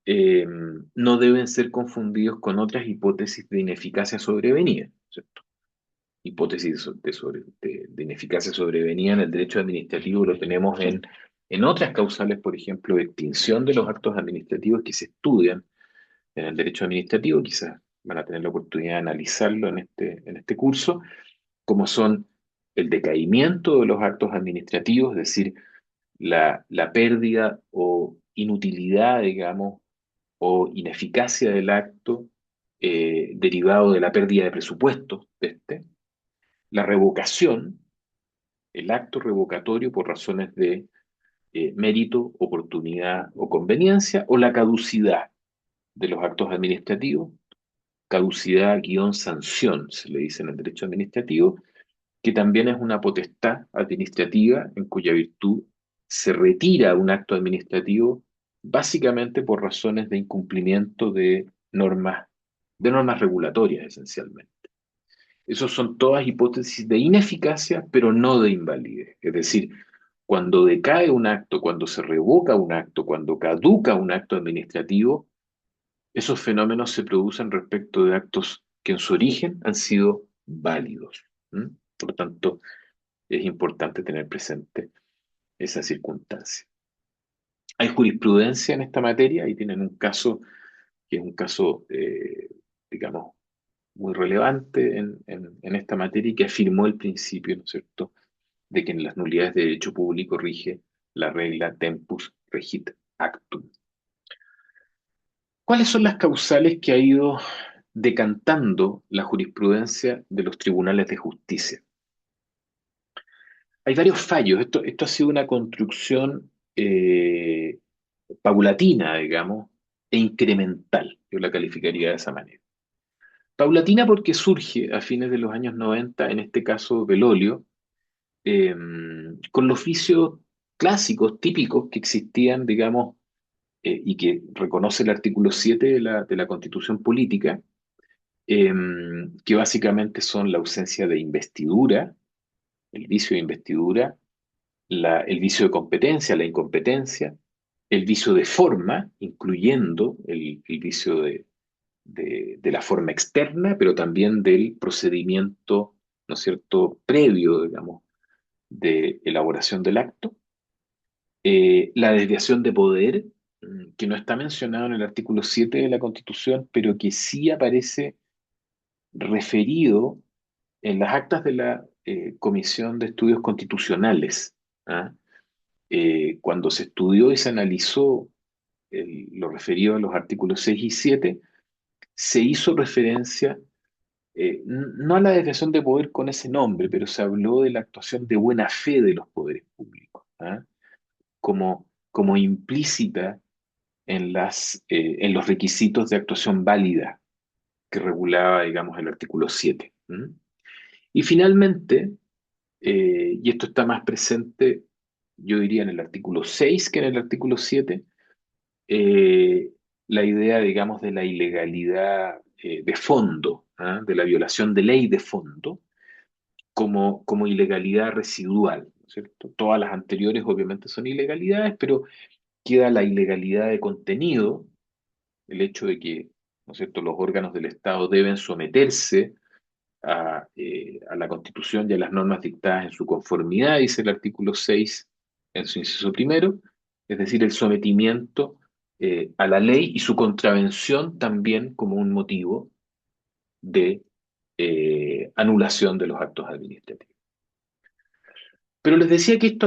Speaker 2: eh, no deben ser confundidos con otras hipótesis de ineficacia sobrevenida, ¿cierto? Hipótesis de ineficacia sobrevenida en el derecho administrativo lo tenemos en otras causales, por ejemplo, de extinción de los actos administrativos que se estudian en el derecho administrativo, quizás van a tener la oportunidad de analizarlo en este curso, como son el decaimiento de los actos administrativos, es decir, la pérdida o inutilidad, digamos, o ineficacia del acto derivado de la pérdida de presupuestos de este, la revocación, el acto revocatorio por razones de mérito, oportunidad o conveniencia, o la caducidad de los actos administrativos, caducidad guión sanción, se le dice en el derecho administrativo, que también es una potestad administrativa en cuya virtud se retira un acto administrativo básicamente por razones de incumplimiento de normas regulatorias esencialmente. Esas son todas hipótesis de ineficacia, pero no de invalidez. Es decir, cuando decae un acto, cuando se revoca un acto, cuando caduca un acto administrativo, esos fenómenos se producen respecto de actos que en su origen han sido válidos. ¿Mm? Por lo tanto, es importante tener presente esa circunstancia. Hay jurisprudencia en esta materia y tienen un caso que es un caso, digamos, muy relevante en esta materia y que afirmó el principio, ¿no es cierto?, de que en las nulidades de derecho público rige la regla tempus regit actum. ¿Cuáles son las causales que ha ido decantando la jurisprudencia de los tribunales de justicia? Hay varios fallos. Esto ha sido una construcción paulatina, digamos, e incremental. Yo la calificaría de esa manera. Paulatina porque surge a fines de los años 90, en este caso Belolio, con los vicios clásicos, típicos que existían, digamos, y que reconoce el artículo 7 de la Constitución Política, eh, que básicamente son la ausencia de investidura, el vicio de investidura, el vicio de competencia, la incompetencia, el vicio de forma, incluyendo el vicio de la forma externa, pero también del procedimiento, ¿no es cierto?, previo, digamos, de elaboración del acto. La desviación de poder, que no está mencionado en el artículo 7 de la Constitución, pero que sí aparece referido en las actas de la Comisión de Estudios Constitucionales, ¿ah? Cuando se estudió y se analizó lo referido a los artículos 6 y 7, se hizo referencia, no a la desviación de poder con ese nombre, pero se habló de la actuación de buena fe de los poderes públicos, ¿ah? Como implícita en los requisitos de actuación válida que regulaba, digamos, el artículo 7. ¿M? Y finalmente, y esto está más presente, yo diría, en el artículo 6 que en el artículo 7, eh, la idea, digamos, de la ilegalidad de fondo, ¿ah? De la violación de ley de fondo, como ilegalidad residual, ¿no es cierto? Todas las anteriores obviamente son ilegalidades, pero queda la ilegalidad de contenido, el hecho de que, ¿no es cierto?, los órganos del Estado deben someterse a la Constitución y a las normas dictadas en su conformidad, dice el artículo 6 en su inciso primero, es decir, el sometimiento a la ley y su contravención también como un motivo de anulación de los actos administrativos. Pero les decía que esto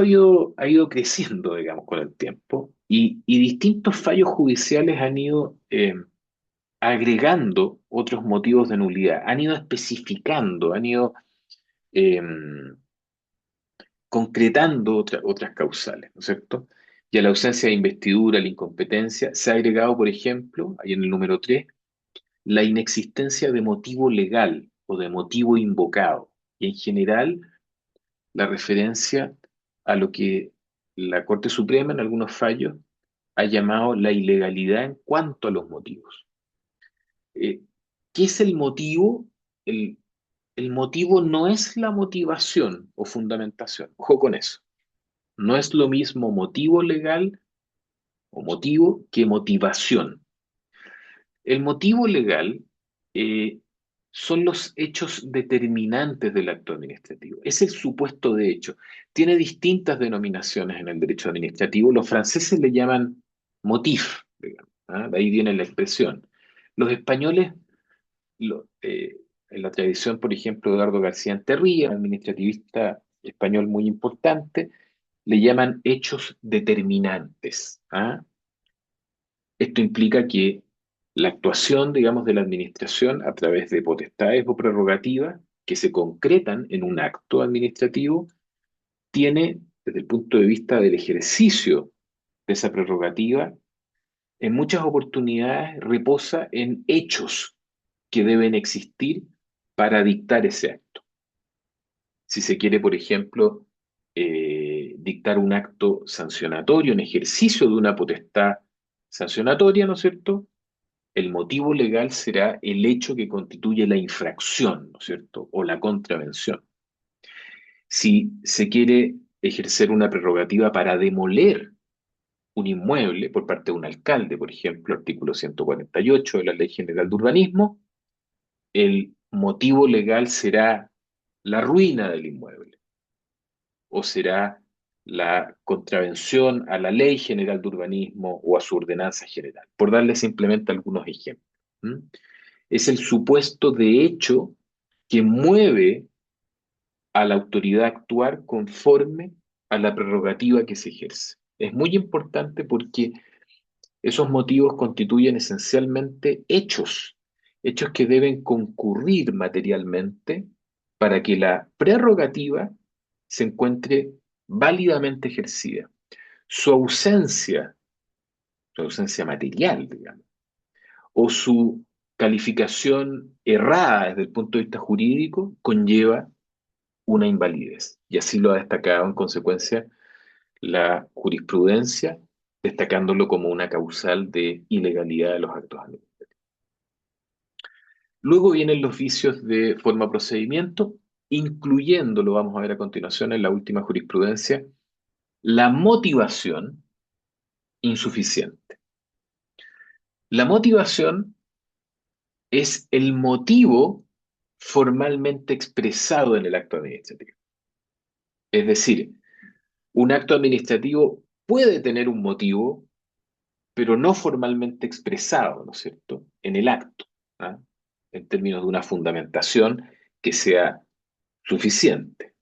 Speaker 2: ha ido creciendo, digamos, con el tiempo y distintos fallos judiciales han ido agregando otros motivos de nulidad, han ido especificando, han ido eh, concretando otras causales, ¿no es cierto? Y a la ausencia de investidura, la incompetencia, se ha agregado, por ejemplo, ahí en el número 3, la inexistencia de motivo legal o de motivo invocado. Y en general, la referencia a lo que la Corte Suprema en algunos fallos ha llamado la ilegalidad en cuanto a los motivos. Eh, ¿Qué es el motivo? El, el motivo no es la motivación o fundamentación. Ojo con eso. No es lo mismo motivo legal o motivo que motivación. El motivo legal eh, son los hechos determinantes del acto administrativo. Es el supuesto de hecho. Tiene distintas denominaciones en el derecho administrativo. Los franceses le llaman motif, digamos, ¿ah? De ahí viene la expresión. Los españoles, lo- eh, en la tradición, por ejemplo, de Eduardo García Enterría, administrativista español muy importante, le llaman hechos determinantes. ¿Ah? Esto implica que la actuación, digamos, de la administración a través de potestades o prerrogativas que se concretan en un acto administrativo tiene, desde el punto de vista del ejercicio de esa prerrogativa, en muchas oportunidades reposa en hechos que deben existir para dictar ese acto. Si se quiere, por ejemplo, dictar un acto sancionatorio, un ejercicio de una potestad sancionatoria, ¿no es cierto? El motivo legal será el hecho que constituye la infracción, ¿no es cierto? O la contravención. Si se quiere ejercer una prerrogativa para demoler un inmueble por parte de un alcalde, por ejemplo, artículo 148 de la Ley General de Urbanismo, el motivo legal será la ruina del inmueble o será la contravención a la Ley General de Urbanismo o a su ordenanza general, por darle simplemente algunos ejemplos. ¿Mm? Es el supuesto de hecho que mueve a la autoridad a actuar conforme a la prerrogativa que se ejerce. Es muy importante porque esos motivos constituyen esencialmente hechos, hechos que deben concurrir materialmente para que la prerrogativa se encuentre válidamente ejercida. Su ausencia, su ausencia material, digamos, o su calificación errada desde el punto de vista jurídico conlleva una invalidez. Y así lo ha destacado en consecuencia la jurisprudencia, destacándolo como una causal de ilegalidad de los actos administrativos. Luego vienen los vicios de forma procedimiento, incluyendo, lo vamos a ver a continuación en la última jurisprudencia, la motivación insuficiente. La motivación es el motivo formalmente expresado en el acto administrativo. Es decir, un acto administrativo puede tener un motivo, pero no formalmente expresado, ¿no es cierto?, en el acto, ¿ah? En términos de una fundamentación que sea suficiente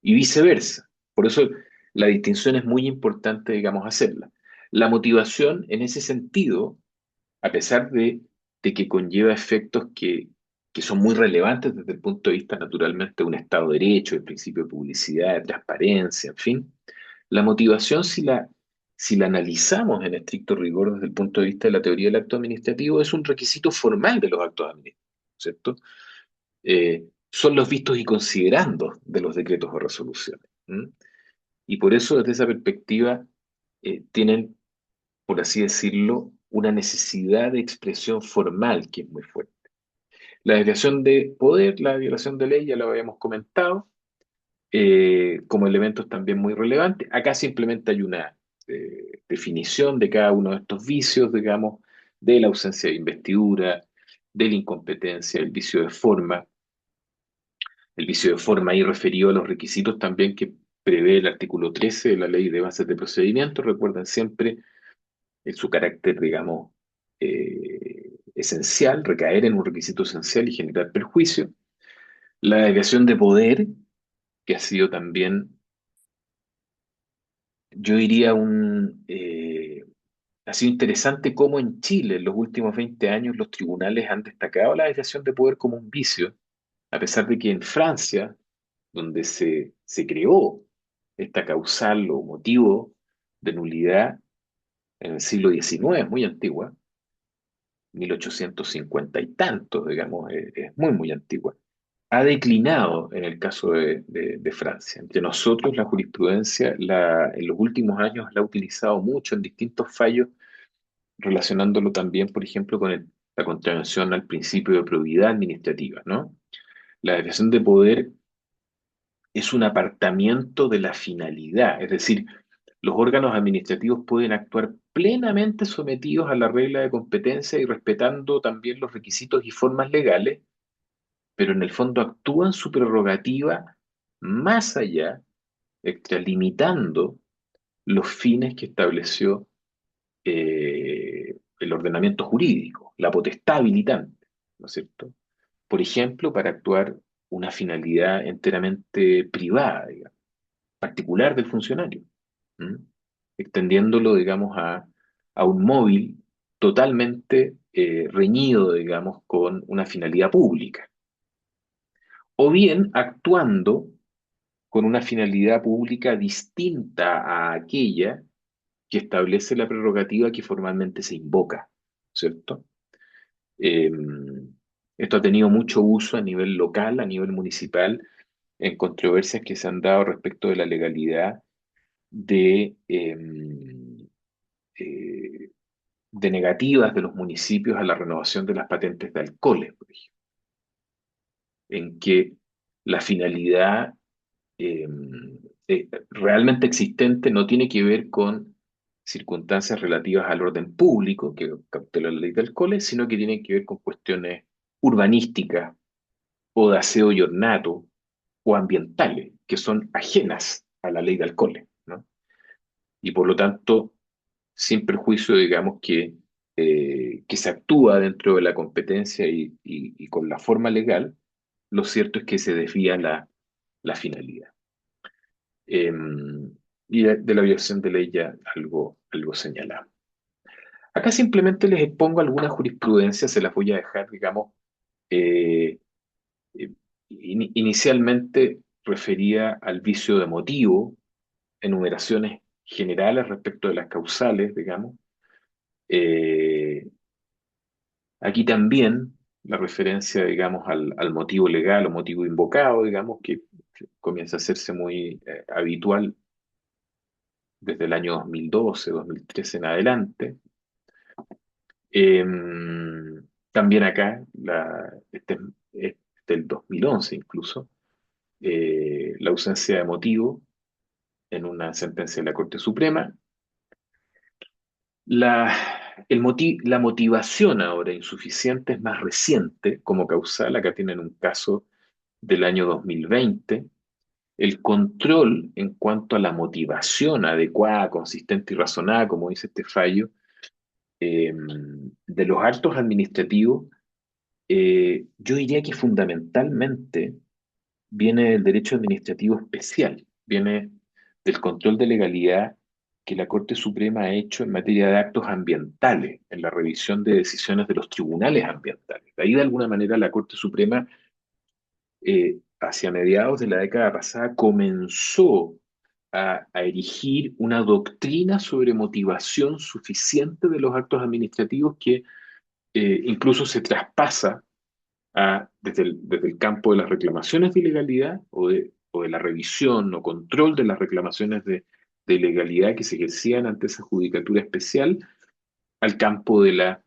Speaker 2: y viceversa. Por eso la distinción es muy importante, digamos, hacerla. La motivación, en ese sentido, a pesar de que conlleva efectos que son muy relevantes desde el punto de vista, naturalmente, de un Estado de Derecho, del principio de publicidad, de transparencia, en fin, la motivación, si la analizamos en estricto rigor desde el punto de vista de la teoría del acto administrativo, es un requisito formal de los actos administrativos, ¿cierto? Son los vistos y considerandos de los decretos o resoluciones. ¿M? Y por eso, desde esa perspectiva, tienen, por así decirlo, una necesidad de expresión formal que es muy fuerte. La desviación de poder, la violación de ley, ya lo habíamos comentado, como elementos también muy relevantes. Acá simplemente hay una definición de cada uno de estos vicios, digamos, de la ausencia de investidura, de la incompetencia, el vicio de forma. El vicio de forma ahí referido a los requisitos también que prevé el artículo 13 de la Ley de Bases de Procedimiento. Recuerden siempre en su carácter, digamos, esencial, recaer en un requisito esencial y generar perjuicio. La desviación de poder, que ha sido también, yo diría, ha sido interesante cómo en Chile en los últimos 20 años los tribunales han destacado la desviación de poder como un vicio, a pesar de que en Francia, donde se creó esta causal o motivo de nulidad en el siglo XIX, es muy antigua, 1850 y tantos, digamos, es muy, muy antigua, ha declinado en el caso de Francia. Entre nosotros, la jurisprudencia en los últimos años la ha utilizado mucho en distintos fallos, relacionándolo también, por ejemplo, con la contravención al principio de probidad administrativa, ¿no? La desviación de poder es un apartamiento de la finalidad, es decir, los órganos administrativos pueden actuar plenamente sometidos a la regla de competencia y respetando también los requisitos y formas legales, pero en el fondo actúan su prerrogativa más allá, extralimitando los fines que estableció el ordenamiento jurídico, la potestad habilitante, ¿no es cierto? Por ejemplo, para actuar una finalidad enteramente privada, digamos, particular del funcionario, ¿m? Extendiéndolo, digamos, a un móvil totalmente reñido, digamos, con una finalidad pública, o bien actuando con una finalidad pública distinta a aquella que establece la prerrogativa que formalmente se invoca, ¿cierto? Eh, Esto ha tenido mucho uso a nivel local, a nivel municipal, en controversias que se han dado respecto de la legalidad eh, de negativas de los municipios a la renovación de las patentes de alcoholes, por ejemplo, en que la finalidad eh, realmente existente no tiene que ver con circunstancias relativas al orden público que cautela la ley de alcoholes, sino que tienen que ver con cuestiones urbanísticas o de aseo y ornato o ambientales, que son ajenas a la ley de alcoholes, ¿no? Y por lo tanto, sin perjuicio, digamos, que se actúa dentro de la competencia y con la forma legal, lo cierto es que se desvía la finalidad. Eh, y de la violación de ley ya algo señalado. Acá simplemente les expongo algunas jurisprudencias, se las voy a dejar, digamos, eh, eh, inicialmente refería al vicio de motivo, enumeraciones generales respecto de las causales, digamos. Eh, Aquí también la referencia, digamos, al motivo legal o motivo invocado, digamos, que comienza a hacerse muy habitual desde el año 2012, 2013 en adelante. Eh, También acá, es del 2011 incluso, la ausencia de motivo en una sentencia de la Corte Suprema. La, la motivación ahora insuficiente es más reciente como causal. Acá tienen un caso del año 2020. El control en cuanto a la motivación adecuada, consistente y razonada, como dice este fallo, de los actos administrativos, yo diría que fundamentalmente viene del derecho administrativo especial, viene del control de legalidad que la Corte Suprema ha hecho en materia de actos ambientales, en la revisión de decisiones de los tribunales ambientales. De ahí, de alguna manera, la Corte Suprema, hacia mediados de la década pasada, comenzó a erigir una doctrina sobre motivación suficiente de los actos administrativos que incluso se traspasa desde el campo de las reclamaciones de ilegalidad o de la revisión o control de las reclamaciones de ilegalidad que se ejercían ante esa judicatura especial al campo de la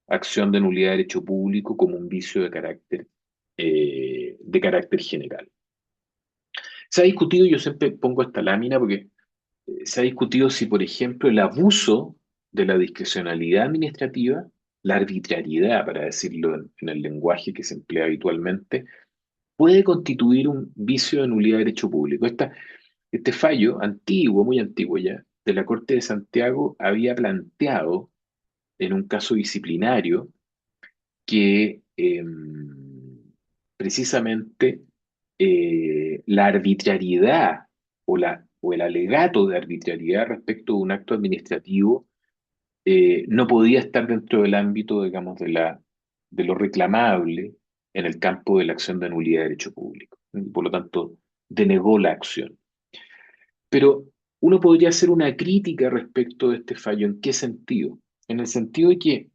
Speaker 2: acción de nulidad de derecho público como un vicio de carácter general. Se ha discutido, yo siempre pongo esta lámina porque se ha discutido si, por ejemplo, el abuso de la discrecionalidad administrativa, la arbitrariedad, para decirlo en el lenguaje que se emplea habitualmente, puede constituir un vicio de nulidad de derecho público. Este fallo antiguo, muy antiguo ya, de la Corte de Santiago había planteado en un caso disciplinario que precisamente la arbitrariedad o el alegato de arbitrariedad respecto de un acto administrativo no podía estar dentro del ámbito, digamos, de lo reclamable en el campo de la acción de nulidad de derecho público. Por lo tanto, denegó la acción. Pero uno podría hacer una crítica respecto de este fallo. ¿En qué sentido? En el sentido de que,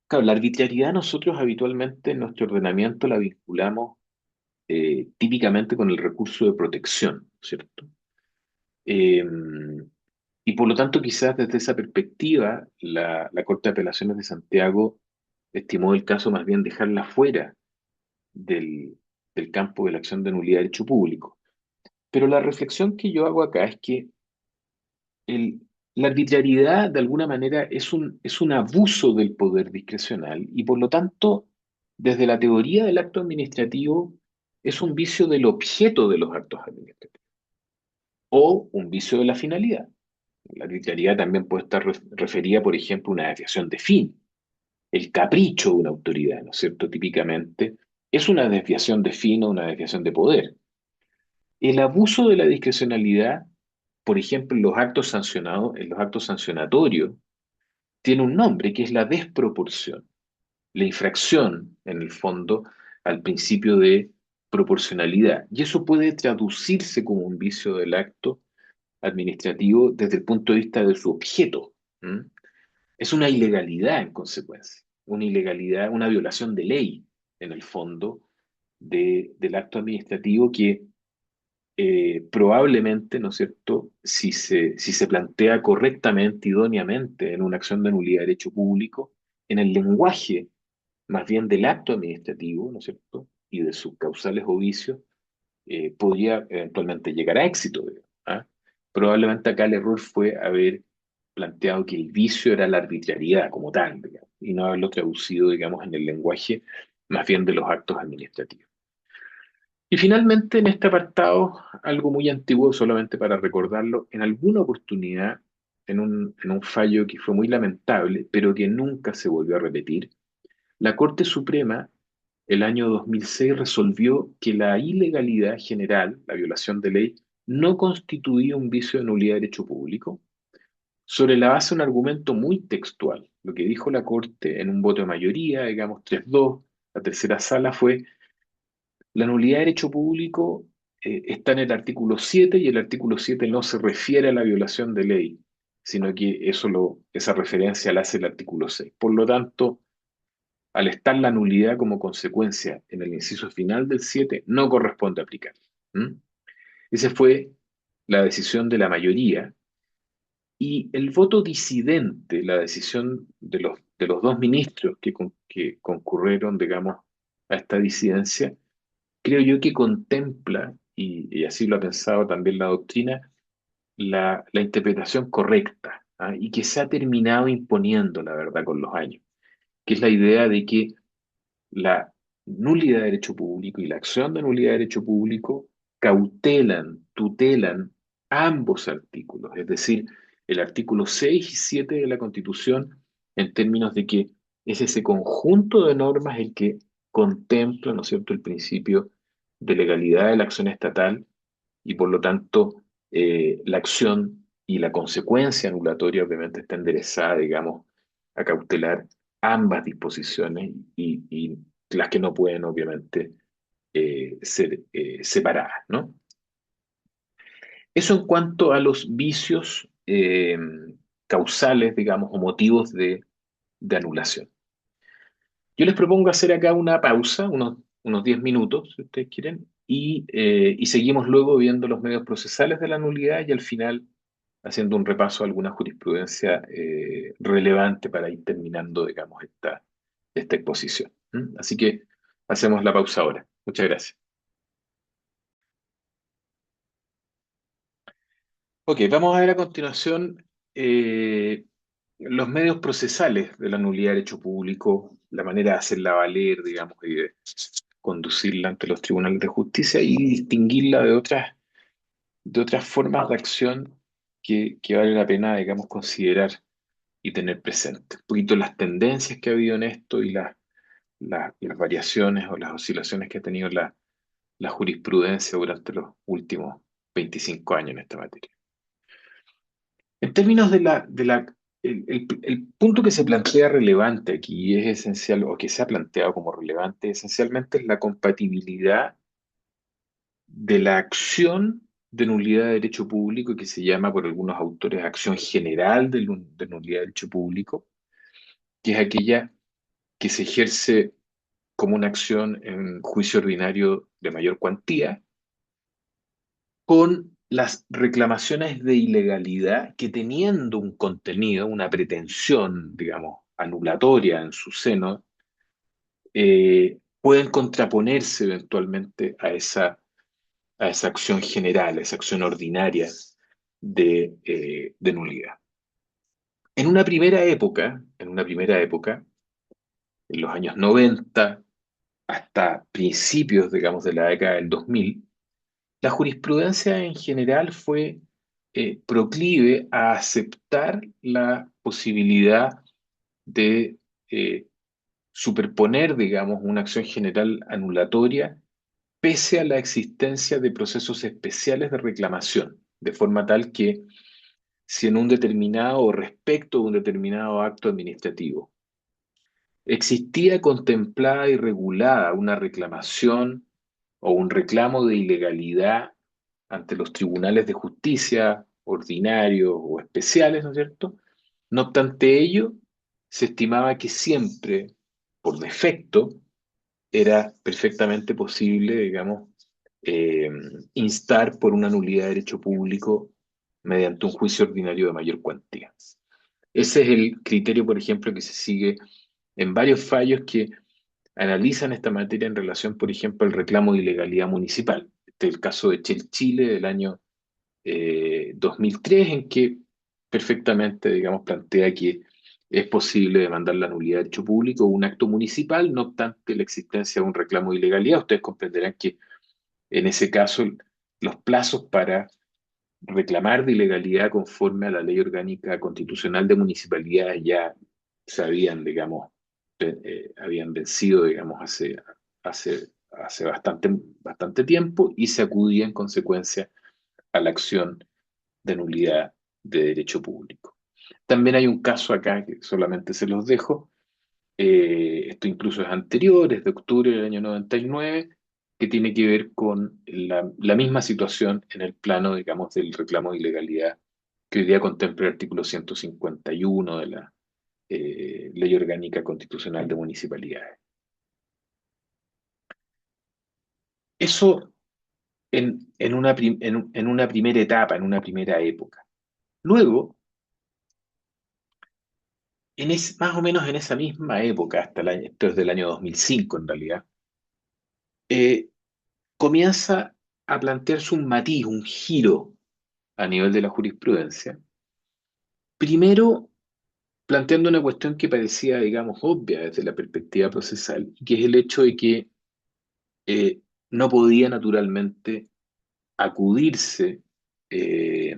Speaker 2: claro, la arbitrariedad nosotros habitualmente en nuestro ordenamiento la vinculamos típicamente con el recurso de protección, ¿cierto? Eh, y por lo tanto, quizás desde esa perspectiva, la Corte de Apelaciones de Santiago estimó el caso más bien dejarla fuera del, del campo de la acción de nulidad de derecho público. Pero la reflexión que yo hago acá es que el- la arbitrariedad, de alguna manera, es un abuso del poder discrecional y, por lo tanto, desde la teoría del acto administrativo, es un vicio del objeto de los actos administrativos o un vicio de la finalidad. La arbitrariedad también puede estar referida, por ejemplo, a una desviación de fin, el capricho de una autoridad, ¿no es cierto? Típicamente es una desviación de fin o una desviación de poder. El abuso de la discrecionalidad, por ejemplo, en los actos sancionados, en los actos sancionatorios, tiene un nombre que es la desproporción, la infracción, en el fondo, al principio de proporcionalidad. Y eso puede traducirse como un vicio del acto administrativo desde el punto de vista de su objeto. ¿M? Es una ilegalidad en consecuencia, una ilegalidad, una violación de ley, en el fondo, del acto administrativo que probablemente, ¿no es cierto?, si se plantea correctamente, idóneamente, en una acción de nulidad de derecho público, en el lenguaje más bien del acto administrativo, ¿no es cierto?, y de sus causales o vicios, podría eventualmente llegar a éxito, digamos, ¿ah? Probablemente acá el error fue haber planteado que el vicio era la arbitrariedad como tal, digamos, y no haberlo traducido, digamos, en el lenguaje más bien de los actos administrativos. Y finalmente, en este apartado, algo muy antiguo, solamente para recordarlo, en alguna oportunidad, en un fallo que fue muy lamentable, pero que nunca se volvió a repetir, la Corte Suprema, el año 2006, resolvió que la ilegalidad general, la violación de ley, no constituía un vicio de nulidad de derecho público, sobre la base de un argumento muy textual. Lo que dijo la Corte en un voto de mayoría, digamos 3-2, la tercera sala fue: la nulidad de derecho público está en el artículo 7 y el artículo 7 no se refiere a la violación de ley, sino que esa referencia la hace el artículo 6. Por lo tanto, al estar la nulidad como consecuencia en el inciso final del 7, no corresponde aplicar. ¿Mm? Ese fue la decisión de la mayoría y el voto disidente, la decisión de los dos ministros que concurrieron, digamos, a esta disidencia, creo yo que contempla, y así lo ha pensado también la doctrina, la interpretación correcta, ¿ah? Y que se ha terminado imponiendo, la verdad, con los años, que es la idea de que la nulidad de derecho público y la acción de nulidad de derecho público cautelan, tutelan ambos artículos, es decir, el artículo 6 y 7 de la Constitución, en términos de que es ese conjunto de normas el que contempla, ¿no es cierto?, el principio de legalidad de la acción estatal y por lo tanto la acción y la consecuencia anulatoria obviamente está enderezada, digamos, a cautelar ambas disposiciones y las que no pueden obviamente ser separadas, ¿no? Eso en cuanto a los vicios causales, digamos, o motivos de anulación. Yo les propongo hacer acá una pausa, unos 10 minutos, si ustedes quieren, y seguimos luego viendo los medios procesales de la nulidad y al final haciendo un repaso a alguna jurisprudencia relevante para ir terminando, digamos, esta exposición. ¿Mm? Así que hacemos la pausa ahora. Muchas gracias. Ok, vamos a ver a continuación los medios procesales de la nulidad del hecho público, la manera de hacerla valer, digamos, y de conducirla ante los tribunales de justicia y distinguirla de otras formas de acción que vale la pena, digamos, considerar y tener presente. Un poquito las tendencias que ha habido en esto y las variaciones o las oscilaciones que ha tenido la jurisprudencia durante los últimos 25 años en esta materia. En términos el punto que se plantea relevante aquí y es esencial, o que se ha planteado como relevante, esencialmente es la compatibilidad de la acción de nulidad de derecho público, que se llama por algunos autores acción general de nulidad de derecho público, que es aquella que se ejerce como una acción en juicio ordinario de mayor cuantía, con las reclamaciones de ilegalidad que teniendo un contenido, una pretensión, digamos, anulatoria en su seno, pueden contraponerse eventualmente a esa acción general, a esa acción ordinaria de nulidad. En una primera época, en los años 90 hasta principios, digamos, de la década del 2000, la jurisprudencia en general fue proclive a aceptar la posibilidad de eh, superponer, digamos, una acción general anulatoria pese a la existencia de procesos especiales de reclamación, de forma tal que si en un determinado o respecto de un determinado acto administrativo existía contemplada y regulada una reclamación o un reclamo de ilegalidad ante los tribunales de justicia ordinarios o especiales, ¿no es cierto? No obstante ello, se estimaba que siempre, por defecto, era perfectamente posible, digamos, eh, instar por una nulidad de derecho público mediante un juicio ordinario de mayor cuantía. Ese es el criterio, por ejemplo, que se sigue en varios fallos que analizan esta materia en relación, por ejemplo, al reclamo de ilegalidad municipal. Este es el caso de Shell Chile del año 2003, en que perfectamente, digamos, plantea que es posible demandar la nulidad de derecho público o un acto municipal, no obstante la existencia de un reclamo de ilegalidad. Ustedes comprenderán que en ese caso los plazos para reclamar de ilegalidad conforme a la Ley Orgánica Constitucional de Municipalidades ya se habían, digamos, habían vencido, digamos, hace bastante tiempo y se acudía en consecuencia a la acción de nulidad de derecho público. También hay un caso acá que solamente se los dejo, esto incluso es anterior, es de octubre del año 99, que tiene que ver con la misma situación en el plano, digamos, del reclamo de ilegalidad que hoy día contempla el artículo 151 de la Ley Orgánica Constitucional de Municipalidades. Eso en una primera etapa, en una primera época. Luego, más o menos en esa misma época, esto es del año 2005 en realidad, eh, comienza a plantearse un matiz, un giro a nivel de la jurisprudencia. Primero, planteando una cuestión que parecía, digamos, obvia desde la perspectiva procesal, que es el hecho de que eh, no podía naturalmente acudirse eh,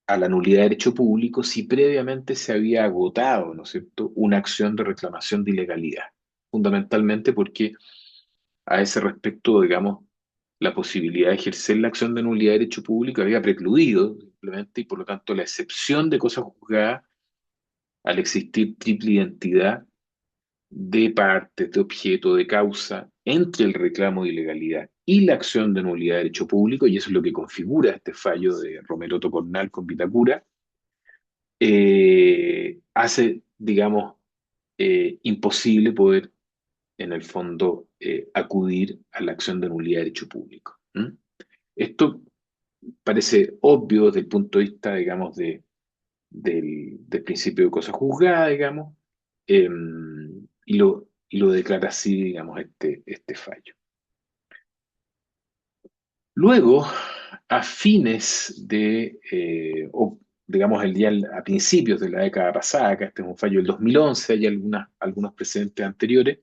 Speaker 2: a la nulidad de derecho público si previamente se había agotado, ¿no es cierto?, una acción de reclamación de ilegalidad. Fundamentalmente porque a ese respecto, digamos, la posibilidad de ejercer la acción de nulidad de derecho público había precluido simplemente y por lo tanto la excepción de cosas juzgadas al existir triple identidad de partes, de objeto, de causa entre el reclamo de ilegalidad y la acción de nulidad de derecho público, y eso es lo que configura este fallo de Romero Tocornal con Vitacura, hace, digamos, imposible poder, en el fondo, acudir a la acción de nulidad de derecho público. ¿Mm? Esto parece obvio desde el punto de vista, digamos, del principio de cosa juzgada, digamos, eh, y lo declara así, digamos, este fallo. Luego, a fines o digamos, a principios de la década pasada, que este es un fallo del 2011, hay algunos precedentes anteriores,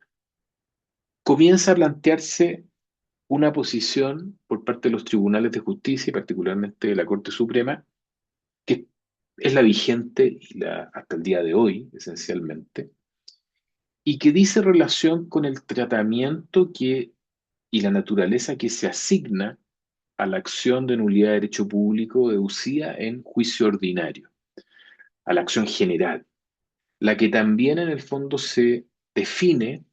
Speaker 2: comienza a plantearse una posición por parte de los tribunales de justicia y particularmente de la Corte Suprema, que es la vigente hasta el día de hoy, esencialmente, y que dice relación con el tratamiento y la naturaleza que se asigna a la acción de nulidad de derecho público deducida en juicio ordinario, a la acción general, la que también en el fondo se define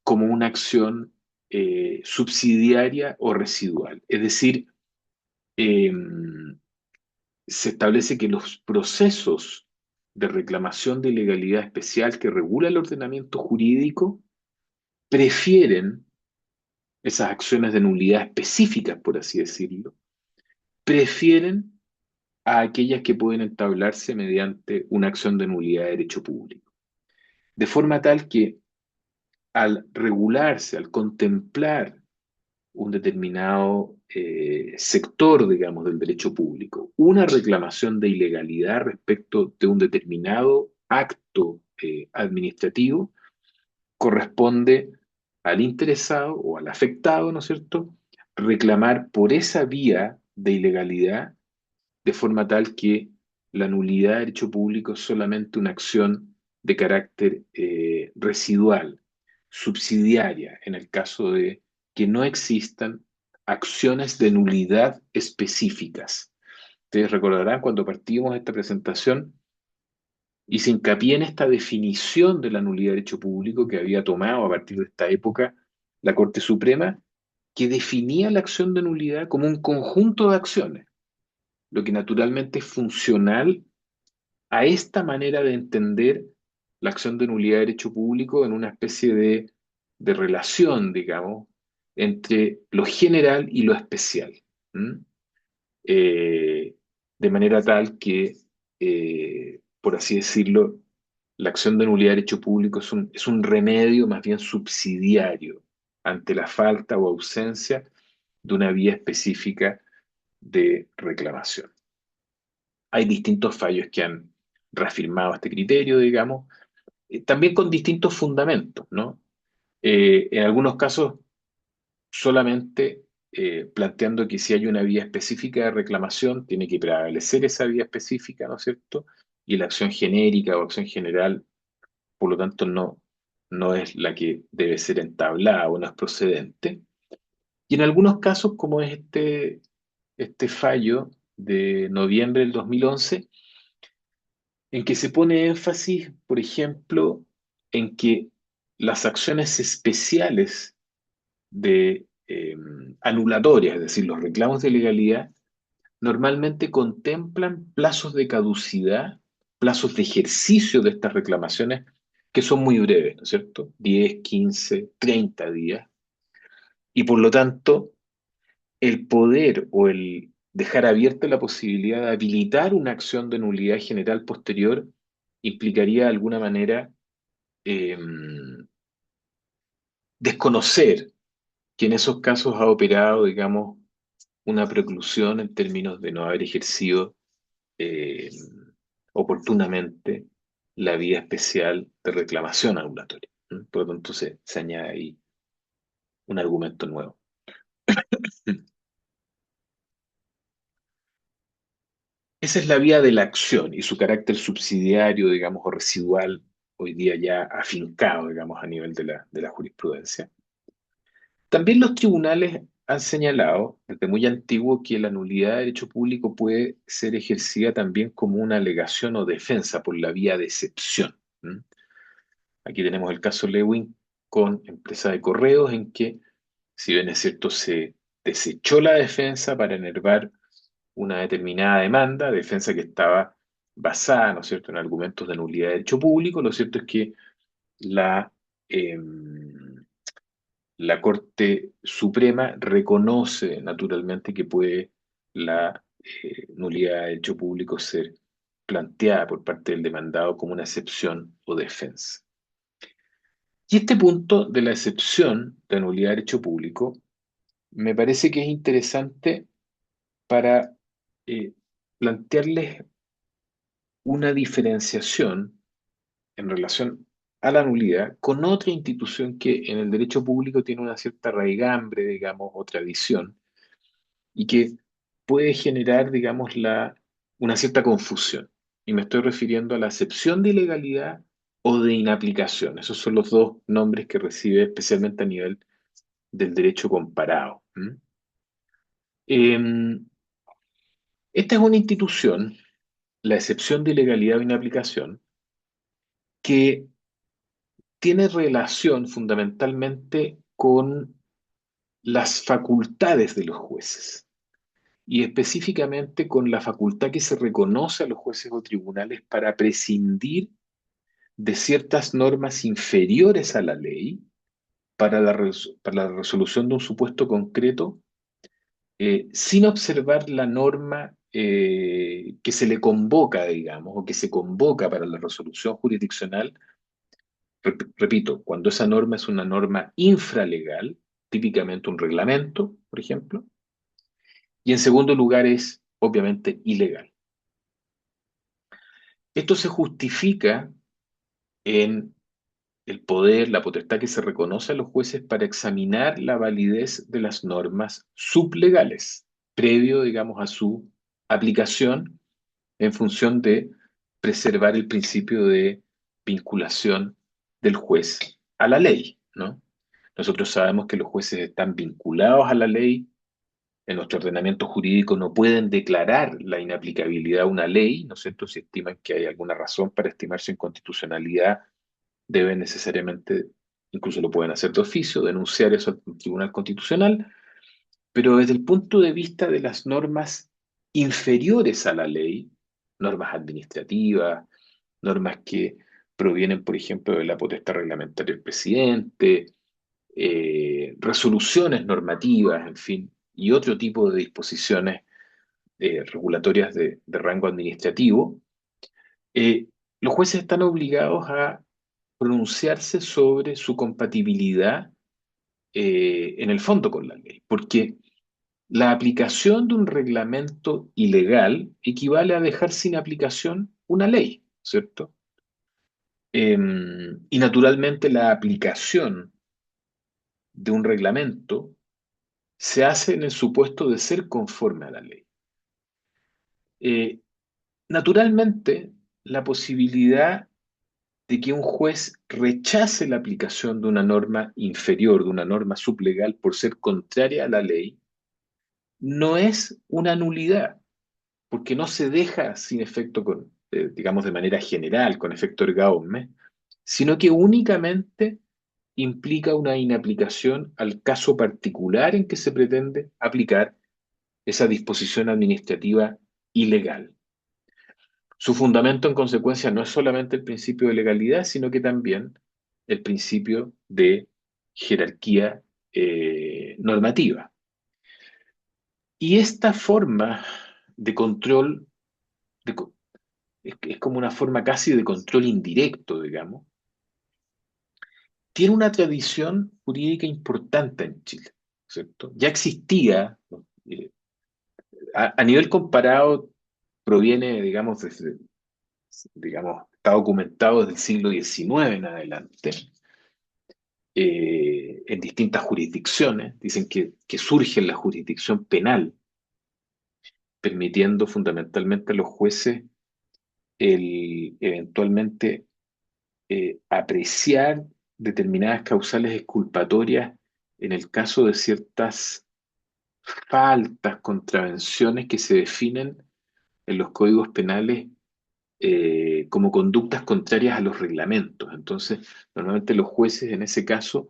Speaker 2: como una acción subsidiaria o residual. Es decir, eh, se establece que los procesos de reclamación de ilegalidad especial que regula el ordenamiento jurídico prefieren esas acciones de nulidad específicas, por así decirlo, prefieren a aquellas que pueden entablarse mediante una acción de nulidad de derecho público. De forma tal que al regularse, al contemplar un determinado sector, digamos, del derecho público, una reclamación de ilegalidad respecto de un determinado acto administrativo, corresponde al interesado o al afectado, ¿no es cierto?, reclamar por esa vía de ilegalidad de forma tal que la nulidad de derecho público es solamente una acción de carácter residual, subsidiaria, en el caso de que no existan acciones de nulidad específicas. Ustedes recordarán cuando partimos esta presentación, hice hincapié en esta definición de la nulidad de derecho público que había tomado a partir de esta época la Corte Suprema, que definía la acción de nulidad como un conjunto de acciones, lo que naturalmente es funcional a esta manera de entender la acción de nulidad de derecho público en una especie de relación, digamos, entre lo general y lo especial. ¿Mm? Eh, de manera tal que, por así decirlo, la acción de nulidad de derecho público es un remedio más bien subsidiario ante la falta o ausencia de una vía específica de reclamación. Hay distintos fallos que han reafirmado este criterio, digamos, también con distintos fundamentos, ¿no? En algunos casos solamente planteando que si hay una vía específica de reclamación, tiene que prevalecer esa vía específica, ¿no es cierto? Y la acción genérica o acción general, por lo tanto, no es la que debe ser entablada o no es procedente. Y en algunos casos, como es este fallo de noviembre del 2011, en que se pone énfasis, por ejemplo, en que las acciones especiales de anulatorias, es decir, los reclamos de legalidad, normalmente contemplan plazos de caducidad, plazos de ejercicio de estas reclamaciones que son muy breves, ¿no es cierto? 10, 15, 30 días. Y por lo tanto, el poder o el dejar abierta la posibilidad de habilitar una acción de nulidad general posterior implicaría de alguna manera eh, desconocer que en esos casos ha operado, digamos, una preclusión en términos de no haber ejercido eh, oportunamente la vía especial de reclamación anulatoria. ¿Mm? Por lo tanto, se añade ahí un argumento nuevo. Esa es la vía de la acción y su carácter subsidiario, digamos, o residual, hoy día ya afincado, digamos, a nivel de la jurisprudencia. También los tribunales han señalado desde muy antiguo que la nulidad de derecho público puede ser ejercida también como una alegación o defensa por la vía de excepción. ¿Mm? Aquí tenemos el caso Lewin con empresa de correos en que, si bien es cierto, se desechó la defensa para enervar una determinada demanda, defensa que estaba basada, ¿no es cierto?, en argumentos de nulidad de derecho público. Lo cierto es que la, eh, la Corte Suprema reconoce naturalmente que puede la nulidad de derecho público ser planteada por parte del demandado como una excepción o defensa. Y este punto de la excepción de nulidad de derecho público me parece que es interesante para eh, plantearles una diferenciación en relación a la nulidad con otra institución que en el derecho público tiene una cierta raigambre, digamos, o tradición, y que puede generar, digamos, una cierta confusión. Y me estoy refiriendo a la acepción de ilegalidad o de inaplicación. Esos son los dos nombres que recibe especialmente a nivel del derecho comparado. ¿Mm? Esta es una institución, la excepción de ilegalidad o inaplicación, que tiene relación fundamentalmente con las facultades de los jueces y específicamente con la facultad que se reconoce a los jueces o tribunales para prescindir de ciertas normas inferiores a la ley para la resolución de un supuesto concreto, sin observar la norma que se le convoca, digamos, o que se convoca para la resolución jurisdiccional. Repito, cuando esa norma es una norma infralegal, típicamente un reglamento, por ejemplo, y en segundo lugar es obviamente ilegal. Esto se justifica en el poder, la potestad que se reconoce a los jueces para examinar la validez de las normas sublegales, previo, digamos, a su aplicación en función de preservar el principio de vinculación del juez a la ley, ¿no? Nosotros sabemos que los jueces están vinculados a la ley. En nuestro ordenamiento jurídico no pueden declarar la inaplicabilidad de una ley, ¿no es cierto? Si estiman que hay alguna razón para estimar su inconstitucionalidad, deben necesariamente, incluso lo pueden hacer de oficio, denunciar eso al Tribunal Constitucional, pero desde el punto de vista de las normas inferiores a la ley, normas administrativas, normas que provienen, por ejemplo, de la potestad reglamentaria del presidente, resoluciones normativas, en fin, y otro tipo de disposiciones regulatorias de rango administrativo, eh, los jueces están obligados a pronunciarse sobre su compatibilidad en el fondo con la ley, porque la aplicación de un reglamento ilegal equivale a dejar sin aplicación una ley, ¿cierto? Y naturalmente la aplicación de un reglamento se hace en el supuesto de ser conforme a la ley. Eh, Naturalmente, la posibilidad de que un juez rechace la aplicación de una norma inferior, de una norma sublegal por ser contraria a la ley, no es una nulidad, porque no se deja sin efecto, digamos de manera general, con efecto erga omnes, sino que únicamente implica una inaplicación al caso particular en que se pretende aplicar esa disposición administrativa ilegal. Su fundamento, en consecuencia, no es solamente el principio de legalidad, sino que también el principio de jerarquía normativa. Y esta forma de control, de co- es como una forma casi de control indirecto, digamos, tiene una tradición jurídica importante en Chile, ¿cierto? Ya existía, ¿no? A nivel comparado, proviene, digamos, digamos, está documentado desde el siglo XIX en adelante, en distintas jurisdicciones. Dicen que surge en la jurisdicción penal, permitiendo fundamentalmente a los jueces eventualmente apreciar determinadas causales exculpatorias en el caso de ciertas faltas, contravenciones que se definen en los códigos penales como conductas contrarias a los reglamentos. Entonces, normalmente los jueces en ese caso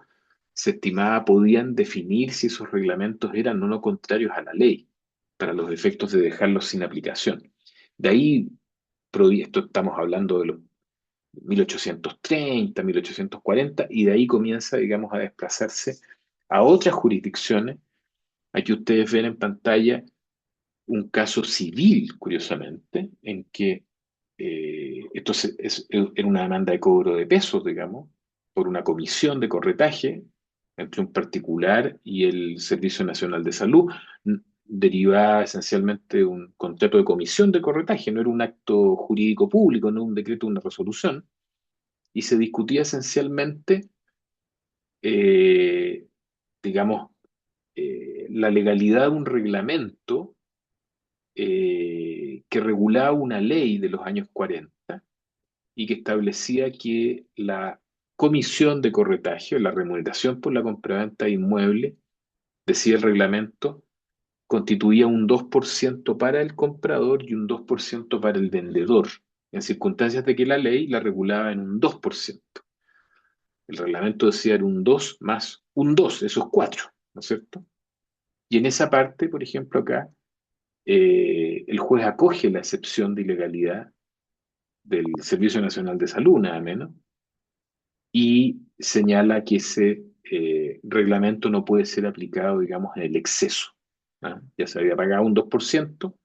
Speaker 2: se estimaba podían definir si esos reglamentos eran o no contrarios a la ley, para los efectos de dejarlos sin aplicación. De ahí, esto estamos hablando de los 1830, 1840, y de ahí comienza, digamos, a desplazarse a otras jurisdicciones. Aquí ustedes ven en pantalla un caso civil, curiosamente, en que era una demanda de cobro de pesos, digamos, por una comisión de corretaje entre un particular y el Servicio Nacional de Salud. Derivaba esencialmente de un contrato de comisión de corretaje, no era un acto jurídico público, no un decreto, una resolución, y se discutía esencialmente, eh, digamos, la legalidad de un reglamento que regulaba una ley de los años 40 y que establecía que la comisión de corretaje o la remuneración por la compraventa de inmueble, decía el reglamento, constituía un 2% para el comprador y un 2% para el vendedor, en circunstancias de que la ley la regulaba en un 2%. El reglamento decía era un 2 más un 2, eso es 4, ¿no es cierto? Y en esa parte, por ejemplo, acá, el juez acoge la excepción de ilegalidad del Servicio Nacional de Salud, nada menos, y señala que ese reglamento no puede ser aplicado, digamos, en el exceso. ¿Ah? Ya se había pagado un 2%,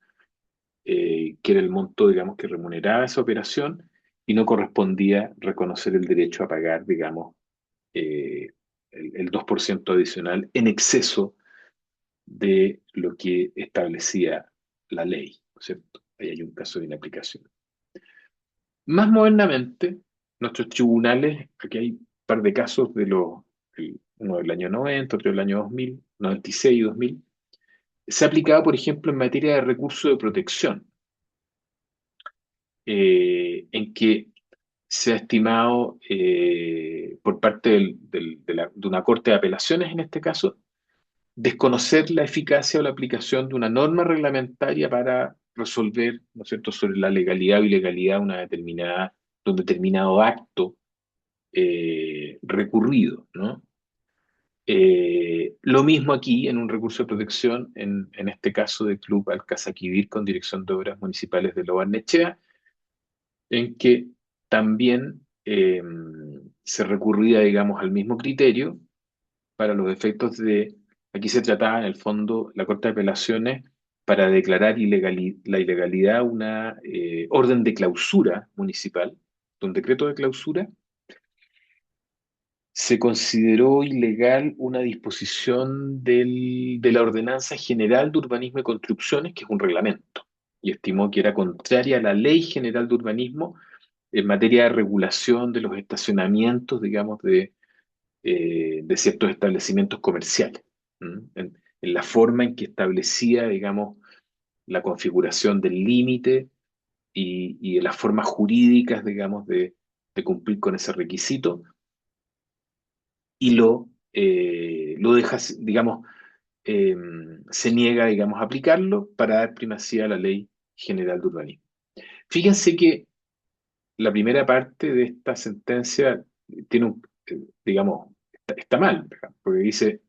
Speaker 2: que era el monto, digamos, que remuneraba esa operación, y no correspondía reconocer el derecho a pagar, digamos, eh, el 2% adicional en exceso de lo que establecía la ley, ¿no es cierto? Ahí hay un caso de inaplicación. Más modernamente, nuestros tribunales, aquí hay un par de casos uno del año 90, otro del año 2000, 96 y 2000, se ha aplicado, por ejemplo, en materia de recurso de protección, en que se ha estimado por parte de una corte de apelaciones, en este caso, desconocer la eficacia o la aplicación de una norma reglamentaria para resolver, ¿no es cierto?, sobre la legalidad o ilegalidad de un determinado acto recurrido, ¿no? Lo mismo aquí en un recurso de protección, en este caso del Club Alcazaquivir con Dirección de Obras Municipales de Lo Barnechea, en que también se recurría, digamos, al mismo criterio para los efectos de, aquí se trataba en el fondo, la Corte de Apelaciones, para declarar la ilegalidad una orden de clausura municipal, de un decreto de clausura. Se consideró ilegal una disposición de la Ordenanza General de Urbanismo y Construcciones, que es un reglamento, y estimó que era contraria a la Ley General de Urbanismo en materia de regulación de los estacionamientos, digamos, de ciertos establecimientos comerciales, ¿m? En la forma en que establecía, digamos, la configuración del límite y de las formas jurídicas, digamos, de cumplir con ese requisito, y lo deja, digamos, eh, se niega, digamos, a aplicarlo para dar primacía a la Ley General de Urbanismo. Fíjense que la primera parte de esta sentencia tiene digamos, está mal, porque dice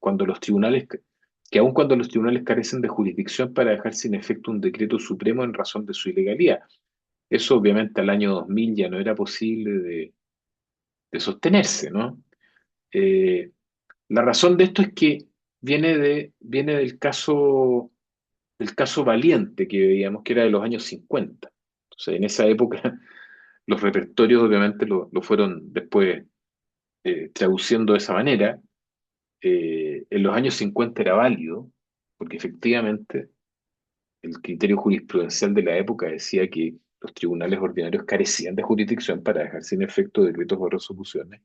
Speaker 2: que aun cuando los tribunales carecen de jurisdicción para dejar sin efecto un decreto supremo en razón de su ilegalidad. Eso obviamente al año 2000 ya no era posible de sostenerse, ¿no? Eh, la razón de esto es que viene del caso el caso Valiente que veíamos que era de los años 50. Entonces, en esa época, los repertorios obviamente lo fueron después traduciendo de esa manera. En los años 50 era válido, porque efectivamente el criterio jurisprudencial de la época decía que los tribunales ordinarios carecían de jurisdicción para dejar sin efecto decretos o resoluciones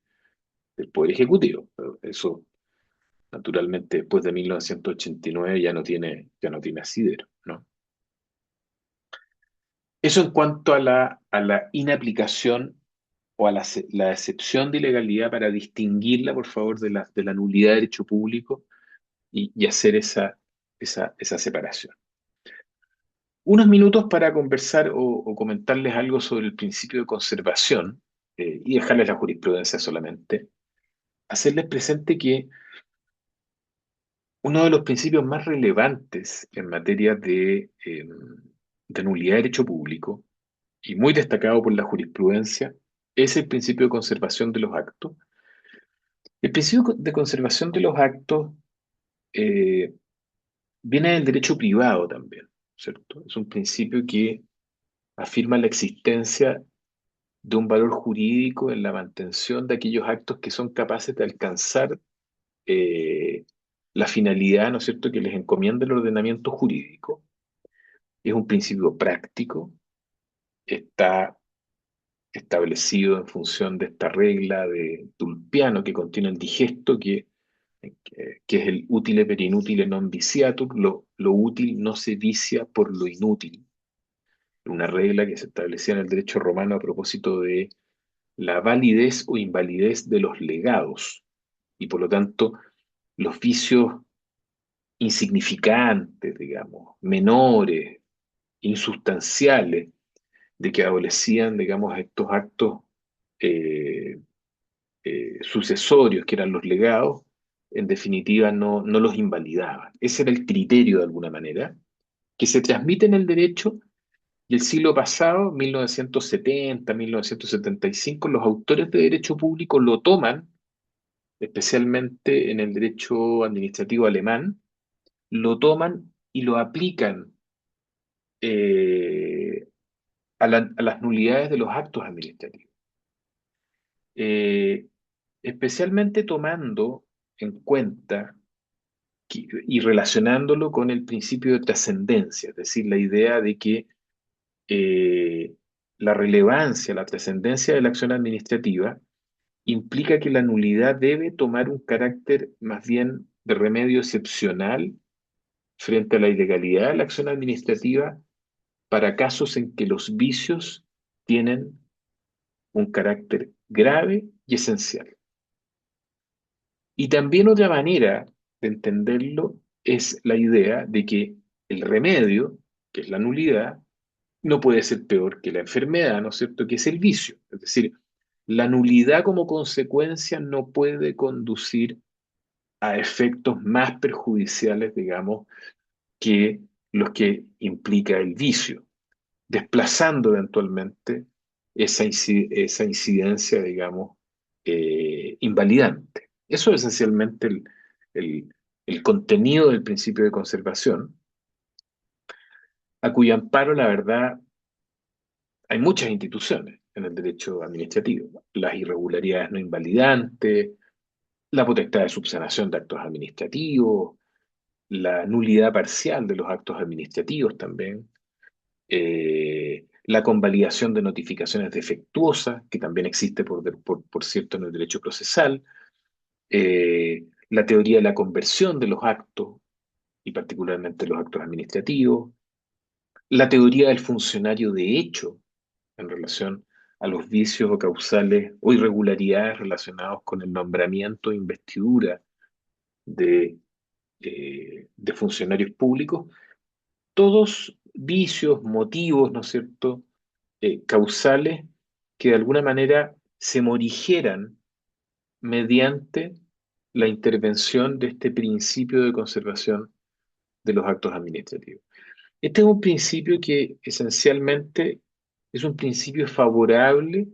Speaker 2: del Poder Ejecutivo. Pero eso, naturalmente, después de 1989 ya no tiene asidero, ¿no? Eso en cuanto a la inaplicación o a la excepción de ilegalidad para distinguirla, por favor, de la nulidad de derecho público y hacer esa separación. Unos minutos para conversar o comentarles algo sobre el principio de conservación y dejarles la jurisprudencia solamente. Hacerles presente que uno de los principios más relevantes en materia de nulidad de derecho público y muy destacado por la jurisprudencia es el principio de conservación de los actos. El principio de conservación de los actos eh, viene del derecho privado también, ¿cierto? Es un principio que afirma la existencia de un valor jurídico en la mantención de aquellos actos que son capaces de alcanzar eh, la finalidad, ¿no es cierto?, que les encomienda el ordenamiento jurídico. Es un principio práctico, está establecido en función de esta regla de Tulpiano que contiene el digesto, que es el utile per inutile non viciatur, lo útil no se vicia por lo inútil, una regla que se establecía en el derecho romano a propósito de la validez o invalidez de los legados y por lo tanto los vicios insignificantes, digamos, menores, insustanciales, de que adolecían, digamos, estos actos eh, sucesorios, que eran los legados, en definitiva no los invalidaban. Ese era el criterio, de alguna manera, que se transmite en el derecho y el siglo pasado, 1970, 1975, los autores de derecho público lo toman, especialmente en el derecho administrativo alemán, lo toman y lo aplican eh, a las nulidades de los actos administrativos. Eh, especialmente tomando en cuenta y relacionándolo con el principio de trascendencia, es decir, la idea de que eh, la relevancia, la trascendencia de la acción administrativa implica que la nulidad debe tomar un carácter más bien de remedio excepcional frente a la ilegalidad de la acción administrativa para casos en que los vicios tienen un carácter grave y esencial. Y también otra manera de entenderlo es la idea de que el remedio, que es la nulidad, no puede ser peor que la enfermedad, ¿no es cierto?, que es el vicio. Es decir, la nulidad como consecuencia no puede conducir a efectos más perjudiciales, digamos, que los que implica el vicio, desplazando eventualmente esa incidencia, digamos, invalidante. Eso es esencialmente el- el contenido del principio de conservación, a cuyo amparo, la verdad, hay muchas instituciones en el derecho administrativo, ¿no? Las irregularidades no invalidantes, la potestad de subsanación de actos administrativos, la nulidad parcial de los actos administrativos también, la convalidación de notificaciones defectuosas, que también existe por cierto en el derecho procesal, la teoría de la conversión de los actos, y particularmente los actos administrativos, la teoría del funcionario de hecho en relación a los vicios o causales o irregularidades relacionados con el nombramiento e investidura de, de funcionarios públicos, todos vicios, motivos, ¿no es cierto?, causales que de alguna manera se morigeran mediante la intervención de este principio de conservación de los actos administrativos. Este es un principio que esencialmente es un principio favorable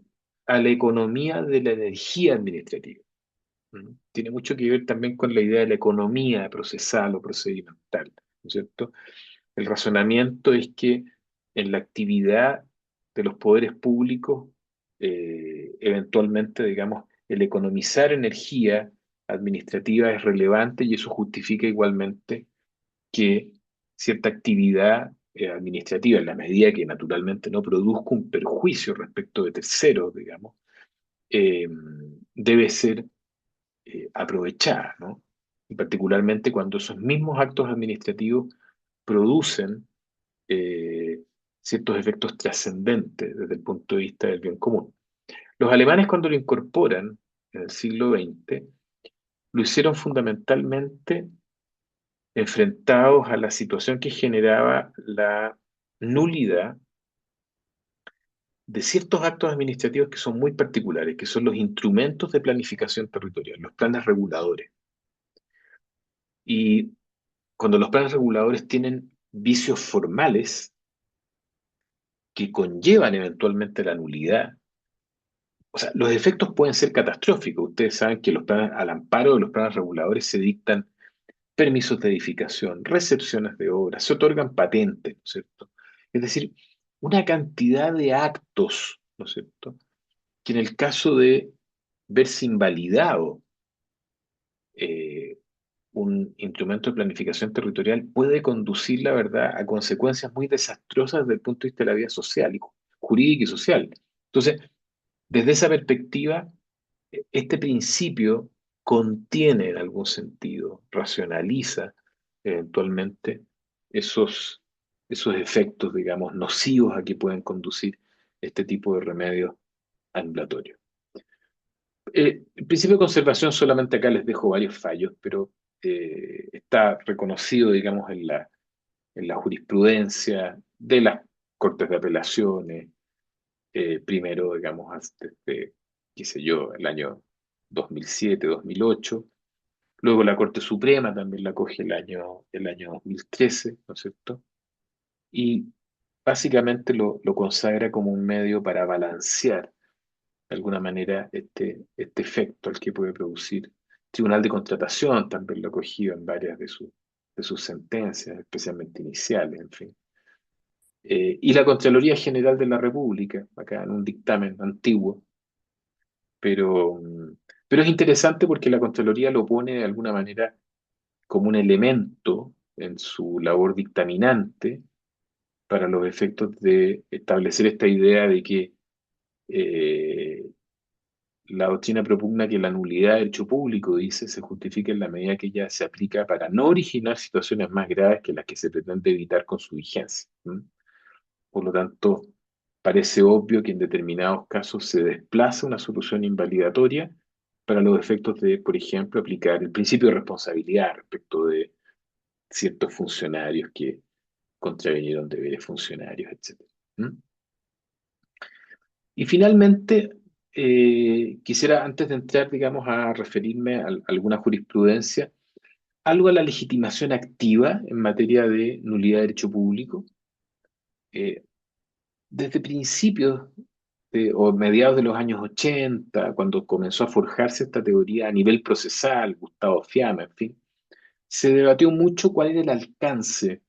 Speaker 2: a la economía de la energía administrativa. ¿Mm? Tiene mucho que ver también con la idea de la economía procesal o procedimental, ¿no es cierto? El razonamiento es que en la actividad de los poderes públicos, eventualmente, digamos, el economizar energía administrativa es relevante y eso justifica igualmente que cierta actividad administrativa, en la medida que naturalmente no produzca un perjuicio respecto de terceros, digamos, eh, debe ser aprovechada, ¿no? Y particularmente cuando esos mismos actos administrativos producen eh, ciertos efectos trascendentes desde el punto de vista del bien común. Los alemanes cuando lo incorporan en el siglo XX, lo hicieron fundamentalmente enfrentados a la situación que generaba la nulidad de ciertos actos administrativos que son muy particulares, que son los instrumentos de planificación territorial, los planes reguladores. Y cuando los planes reguladores tienen vicios formales que conllevan eventualmente la nulidad, o sea, los efectos pueden ser catastróficos. Ustedes saben que los planes, al amparo de los planes reguladores se dictan permisos de edificación, recepciones de obras, se otorgan patentes, ¿no es cierto? Es decir, una cantidad de actos, ¿no es cierto?, que en el caso de verse invalidado eh, un instrumento de planificación territorial puede conducir, la verdad, a consecuencias muy desastrosas desde el punto de vista de la vida social, jurídica y social. Entonces, desde esa perspectiva, este principio contiene en algún sentido, racionaliza eventualmente esos, esos efectos, digamos, nocivos a que pueden conducir este tipo de remedios anulatorios. El principio de conservación, solamente acá les dejo varios fallos, pero está reconocido, digamos, en la jurisprudencia de las cortes de apelaciones, primero, digamos, desde, qué sé yo, el año 2007, 2008. Luego la Corte Suprema también la coge el año 2013, ¿no es cierto? Y básicamente lo consagra como un medio para balancear de alguna manera este efecto al que puede producir. Tribunal de Contratación también lo ha cogido en varias de sus sentencias, especialmente iniciales, en fin. Y la Contraloría General de la República, acá en un dictamen antiguo, pero, pero es interesante porque la Contraloría lo pone de alguna manera como un elemento en su labor dictaminante para los efectos de establecer esta idea de que eh, la doctrina propugna que la nulidad del hecho público, dice, se justifica en la medida que ella se aplica para no originar situaciones más graves que las que se pretende evitar con su vigencia. ¿M? Por lo tanto, parece obvio que en determinados casos se desplaza una solución invalidatoria para los efectos de, por ejemplo, aplicar el principio de responsabilidad respecto de ciertos funcionarios que contravinieron deberes funcionarios, etc. ¿Mm? Y finalmente, quisiera, antes de entrar, digamos, a referirme a alguna jurisprudencia, algo a la legitimación activa en materia de nulidad de derecho público. Eh, Desde principios o mediados de los años 80, cuando comenzó a forjarse esta teoría a nivel procesal, Gustavo Fiamma, en fin, se debatió mucho cuál era el alcance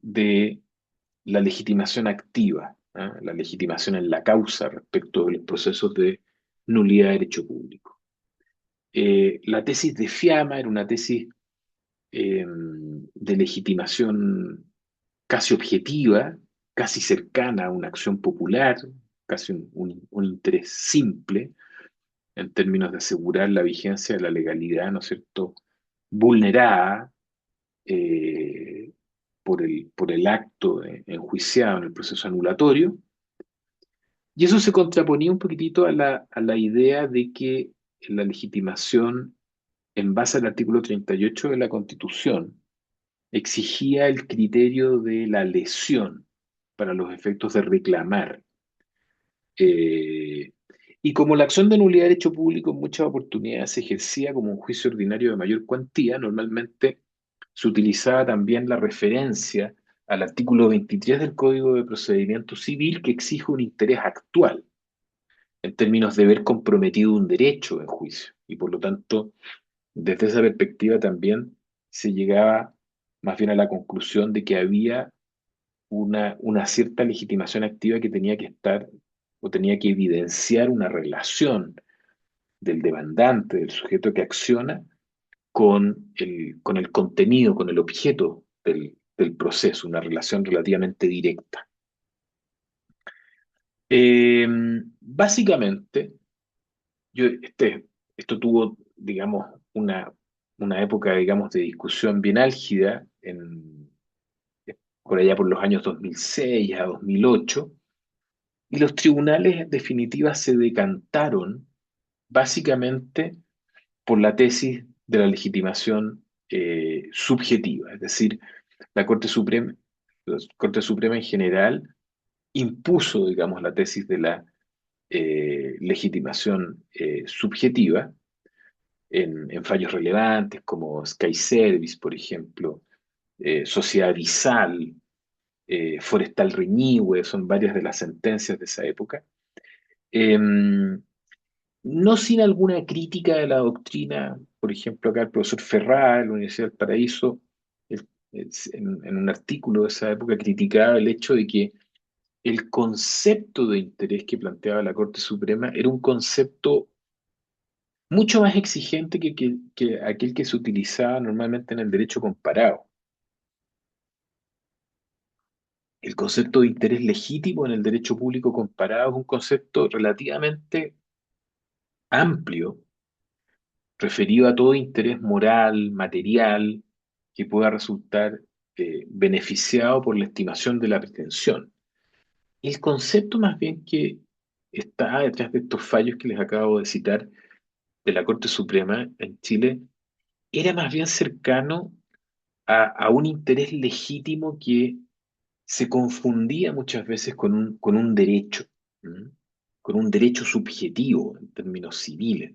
Speaker 2: de la legitimación activa, ¿ah? La legitimación en la causa respecto de los procesos de nulidad de derecho público. La tesis de Fiamma era una tesis de legitimación casi objetiva, casi cercana a una acción popular, casi un interés simple en términos de asegurar la vigencia de la legalidad, ¿no es cierto?, vulnerada eh, por el acto enjuiciado en el proceso anulatorio. Y eso se contraponía un poquitito a la idea de que la legitimación, en base al artículo 38 de la Constitución, exigía el criterio de la lesión para los efectos de reclamar. Eh, y como la acción de nulidad de derecho público en muchas oportunidades se ejercía como un juicio ordinario de mayor cuantía, normalmente se utilizaba también la referencia al artículo 23 del Código de Procedimiento Civil que exige un interés actual en términos de ver comprometido un derecho en juicio. Y por lo tanto, desde esa perspectiva también se llegaba más bien a la conclusión de que había una cierta legitimación activa que tenía que estar o tenía que evidenciar una relación del demandante, del sujeto que acciona, con el contenido, con el objeto del proceso, una relación relativamente directa. Eh, Básicamente, yo, esto tuvo, digamos, una época, digamos, de discusión bien álgida por allá por los años 2006 a 2008, y los tribunales en definitiva se decantaron básicamente por la tesis de la legitimación subjetiva, es decir, la Corte Suprema, la Corte Suprema en general impuso, digamos, la tesis de la legitimación subjetiva en fallos relevantes como Sky Service, por ejemplo, Sociedad Visal, Forestal Reñihué, son varias de las sentencias de esa época. No sin alguna crítica de la doctrina, por ejemplo, acá el profesor Ferrá, de la Universidad del Paraíso, él, en un artículo de esa época criticaba el hecho de que el concepto de interés que planteaba la Corte Suprema era un concepto mucho más exigente que aquel que se utilizaba normalmente en el derecho comparado. El concepto de interés legítimo en el derecho público comparado es un concepto relativamente amplio, referido a todo interés moral, material, que pueda resultar beneficiado por la estimación de la pretensión. El concepto más bien que está detrás de estos fallos que les acabo de citar de la Corte Suprema en Chile era más bien cercano a un interés legítimo que se confundía muchas veces con un derecho, ¿m? Con un derecho subjetivo en términos civiles.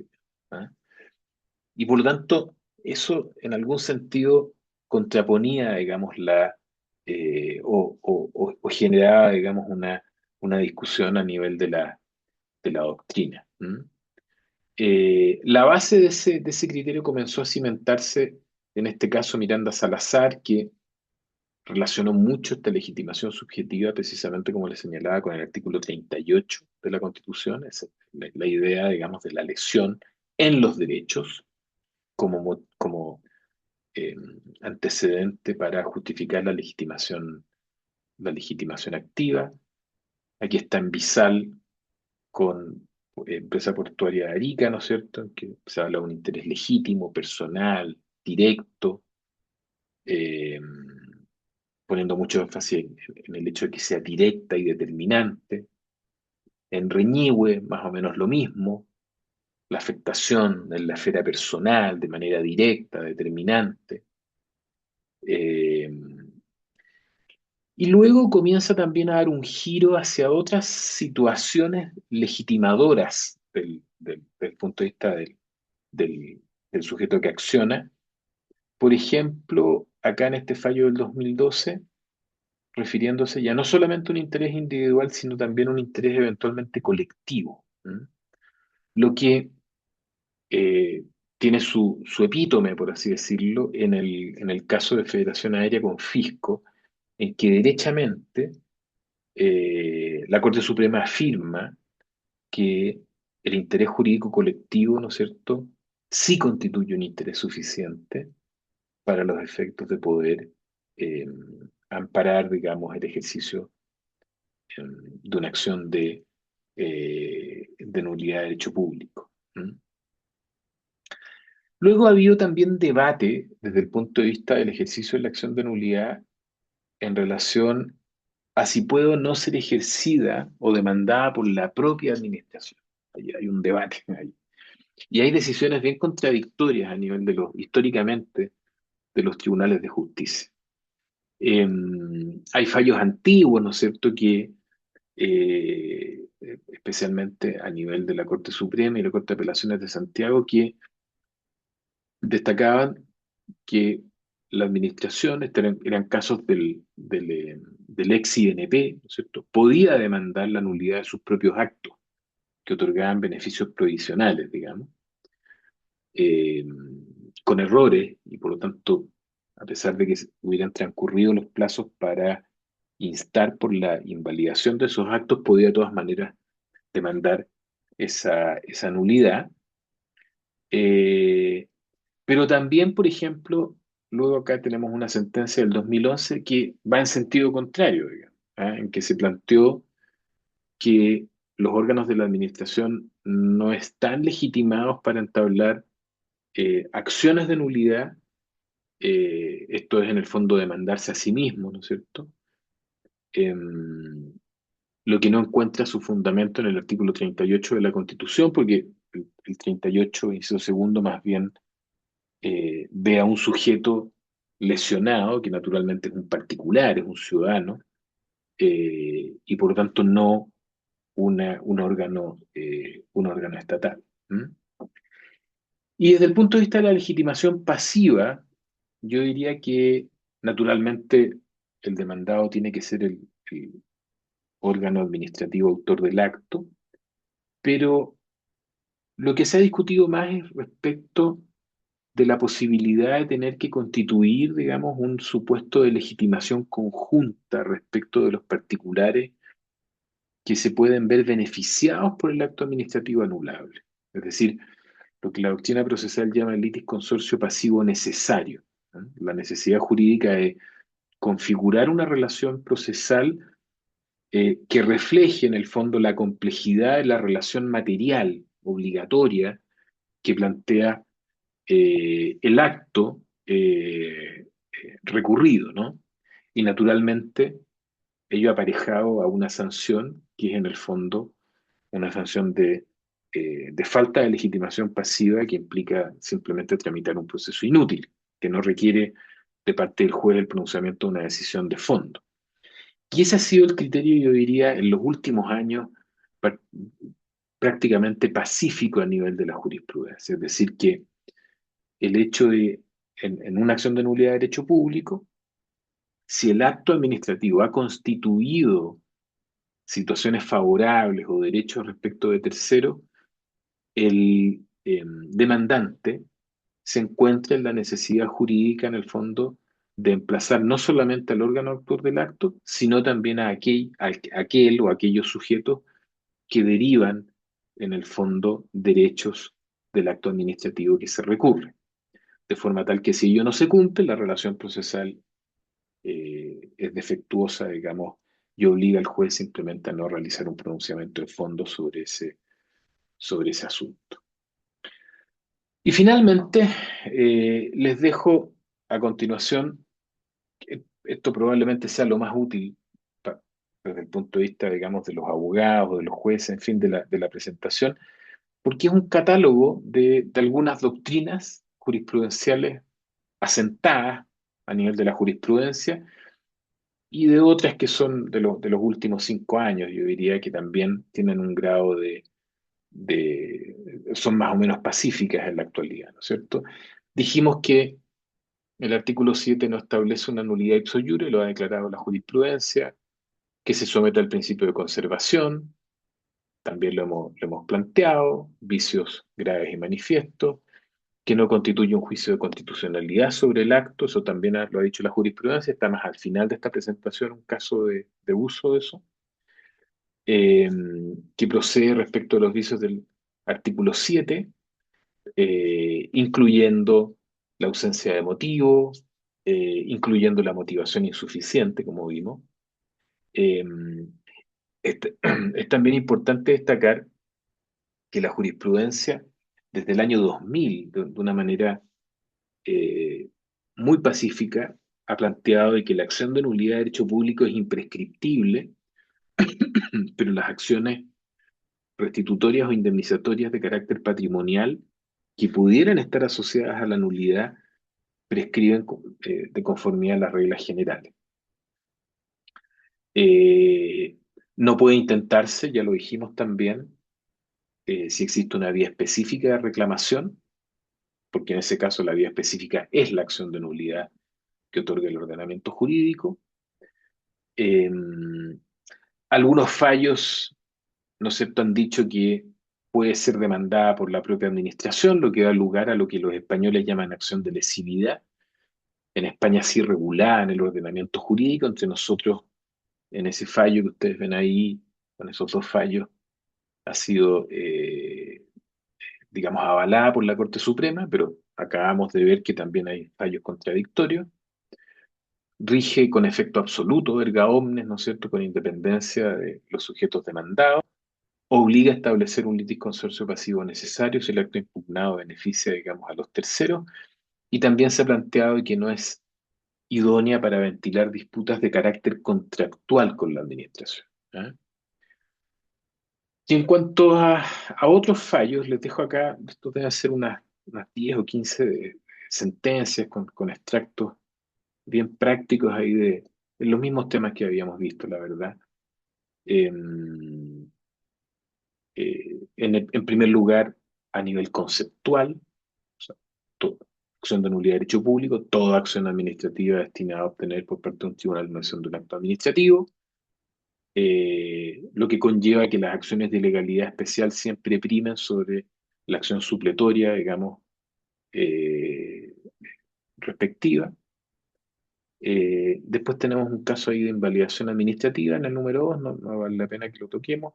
Speaker 2: ¿Ah? Y por lo tanto, eso en algún sentido contraponía, digamos, o generaba, digamos, una discusión a nivel de la doctrina. ¿M? La base de ese criterio comenzó a cimentarse, en este caso, Miranda Salazar, que relacionó mucho esta legitimación subjetiva, precisamente como le señalaba, con el artículo 38 de la Constitución, es la idea, digamos, de la lesión en los derechos como eh, antecedente para justificar la legitimación activa. Aquí está en Visal con empresa portuaria de Arica, ¿no es cierto?, en que se habla de un interés legítimo, personal, directo, eh, poniendo mucho énfasis en el hecho de que sea directa y determinante. En Reñihué, más o menos lo mismo, la afectación en la esfera personal de manera directa, determinante. Eh, y luego comienza también a dar un giro hacia otras situaciones legitimadoras del punto de vista del, del sujeto que acciona. Por ejemplo, acá en este fallo del 2012, refiriéndose ya no solamente a un interés individual, sino también a un interés eventualmente colectivo. ¿M? Lo que eh, tiene su epítome, por así decirlo, en el caso de Federación Aérea con Fisco, en que derechamente la Corte Suprema afirma que el interés jurídico colectivo, ¿no es cierto?, sí constituye un interés suficiente para los efectos de poder eh, amparar, digamos, el ejercicio de una acción de nulidad de derecho público. ¿Mm? Luego ha habido también debate desde el punto de vista del ejercicio de la acción de nulidad en relación a si puede o no ser ejercida o demandada por la propia administración. Hay un debate ahí. Y hay decisiones bien contradictorias a nivel históricamente, de los tribunales de justicia. Eh, Hay fallos antiguos, ¿no es cierto?, que especialmente a nivel de la Corte Suprema y la Corte de Apelaciones de Santiago, que destacaban que la administración, eran casos del ex INP, ¿no es cierto?, podía demandar la nulidad de sus propios actos que otorgaban beneficios provisionales, digamos, eh, con errores y por lo tanto a pesar de que hubieran transcurrido los plazos para instar por la invalidación de esos actos, podía de todas maneras demandar esa nulidad. Eh, pero también, por ejemplo, luego acá tenemos una sentencia del 2011 que va en sentido contrario, digamos, ¿ah? En que se planteó que los órganos de la administración no están legitimados para entablar acciones de nulidad. Esto es en el fondo demandarse a sí mismo, ¿no es cierto? Em, lo que no encuentra su fundamento en el artículo 38 de la Constitución, porque el 38, inciso segundo, más bien ve a un sujeto lesionado, que naturalmente es un particular, es un ciudadano, y por lo tanto no un órgano estatal. ¿M? Y desde el punto de vista de la legitimación pasiva, yo diría que naturalmente el demandado tiene que ser el órgano administrativo autor del acto, pero lo que se ha discutido más es respecto de la posibilidad de tener que constituir, digamos, un supuesto de legitimación conjunta respecto de los particulares que se pueden ver beneficiados por el acto administrativo anulable. Es decir, lo que la doctrina procesal llama el litis consorcio pasivo necesario, ¿no? La necesidad jurídica de configurar una relación procesal que refleje en el fondo la complejidad de la relación material obligatoria que plantea el acto recurrido, ¿no? Y naturalmente ello aparejado a una sanción que es en el fondo una sanción de falta de legitimación pasiva que implica simplemente tramitar un proceso inútil, que no requiere de parte del juez el pronunciamiento de una decisión de fondo. Y ese ha sido el criterio, yo diría, en los últimos años pr- prácticamente pacífico a nivel de la jurisprudencia. Es decir, que el hecho de, en una acción de nulidad de derecho público, si el acto administrativo ha constituido situaciones favorables o derechos respecto de terceros, el demandante se encuentra en la necesidad jurídica, en el fondo, de emplazar no solamente al órgano autor del acto, sino también a aquel o aquellos sujetos que derivan, en el fondo, derechos del acto administrativo que se recurre. De forma tal que si ello no se cumple, la relación procesal es defectuosa, digamos, y obliga al juez simplemente a no realizar un pronunciamiento de fondo sobre ese asunto. Y finalmente, les dejo a continuación, esto probablemente sea lo más útil desde el punto de vista, digamos, de los abogados, de los jueces, en fin, de la presentación, porque es un catálogo de algunas doctrinas jurisprudenciales asentadas a nivel de la jurisprudencia y de otras que son de los últimos 5 años, yo diría que también tienen un grado son más o menos pacíficas en la actualidad, ¿no es cierto? Dijimos que el artículo 7 no establece una nulidad ipso iure, lo ha declarado la jurisprudencia, que se somete al principio de conservación, también lo hemos planteado, vicios graves y manifiestos, que no constituye un juicio de constitucionalidad sobre el acto, eso también lo ha dicho la jurisprudencia, está más al final de esta presentación un caso de uso de eso, eh, que procede respecto a los vicios del artículo 7, incluyendo la ausencia de motivo, incluyendo la motivación insuficiente, como vimos. Eh, es, es también importante destacar que la jurisprudencia, desde el año 2000, de una manera eh, muy pacífica, ha planteado de que la acción de nulidad de derecho público es imprescriptible, pero las acciones restitutorias o indemnizatorias de carácter patrimonial que pudieran estar asociadas a la nulidad prescriben de conformidad a las reglas generales. Eh, no puede intentarse, ya lo dijimos también, si existe una vía específica de reclamación, porque en ese caso la vía específica es la acción de nulidad que otorga el ordenamiento jurídico. Eh, algunos fallos, ¿no es cierto?, han dicho que puede ser demandada por la propia administración, lo que da lugar a lo que los españoles llaman acción de lesividad. en España sí regulada en el ordenamiento jurídico. Entre nosotros, en ese fallo que ustedes ven ahí, con esos dos fallos, ha sido, digamos, avalada por la Corte Suprema, pero acabamos de ver que también hay fallos contradictorios. Rige con efecto absoluto, erga omnes, ¿no es cierto?, con independencia de los sujetos demandados. Obliga a establecer un litisconsorcio pasivo necesario si el acto impugnado beneficia, digamos, a los terceros. Y también se ha planteado que no es idónea para ventilar disputas de carácter contractual con la administración. ¿Ah? Y en cuanto a otros fallos, les dejo acá, esto debe ser unas 10 o 15 sentencias con extractos bien prácticos ahí de los mismos temas que habíamos visto, la verdad. Eh, en primer lugar, a nivel conceptual, o sea, acción de nulidad de derecho público, toda acción administrativa destinada a obtener por parte de un tribunal una acción de un acto administrativo, lo que conlleva que las acciones de legalidad especial siempre primen sobre la acción supletoria, digamos, eh, respectiva. Después tenemos un caso ahí de invalidación administrativa en el número 2, no vale la pena que lo toquemos.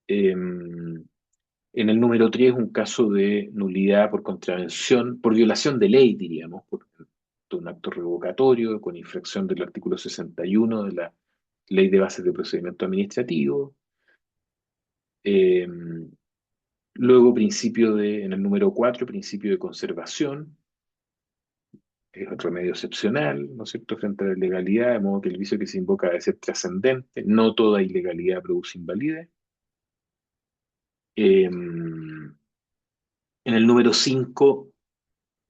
Speaker 2: En el número 3, un caso de nulidad por contravención, por violación de ley, diríamos, por un acto revocatorio con infracción del artículo 61 de la Ley de Bases de Procedimiento Administrativo. Eh, Luego, en el número 4, principio de conservación, es otro remedio excepcional, ¿no es cierto?, frente a la ilegalidad, de modo que el vicio que se invoca debe ser trascendente, no toda ilegalidad produce invalidez. En el número 5,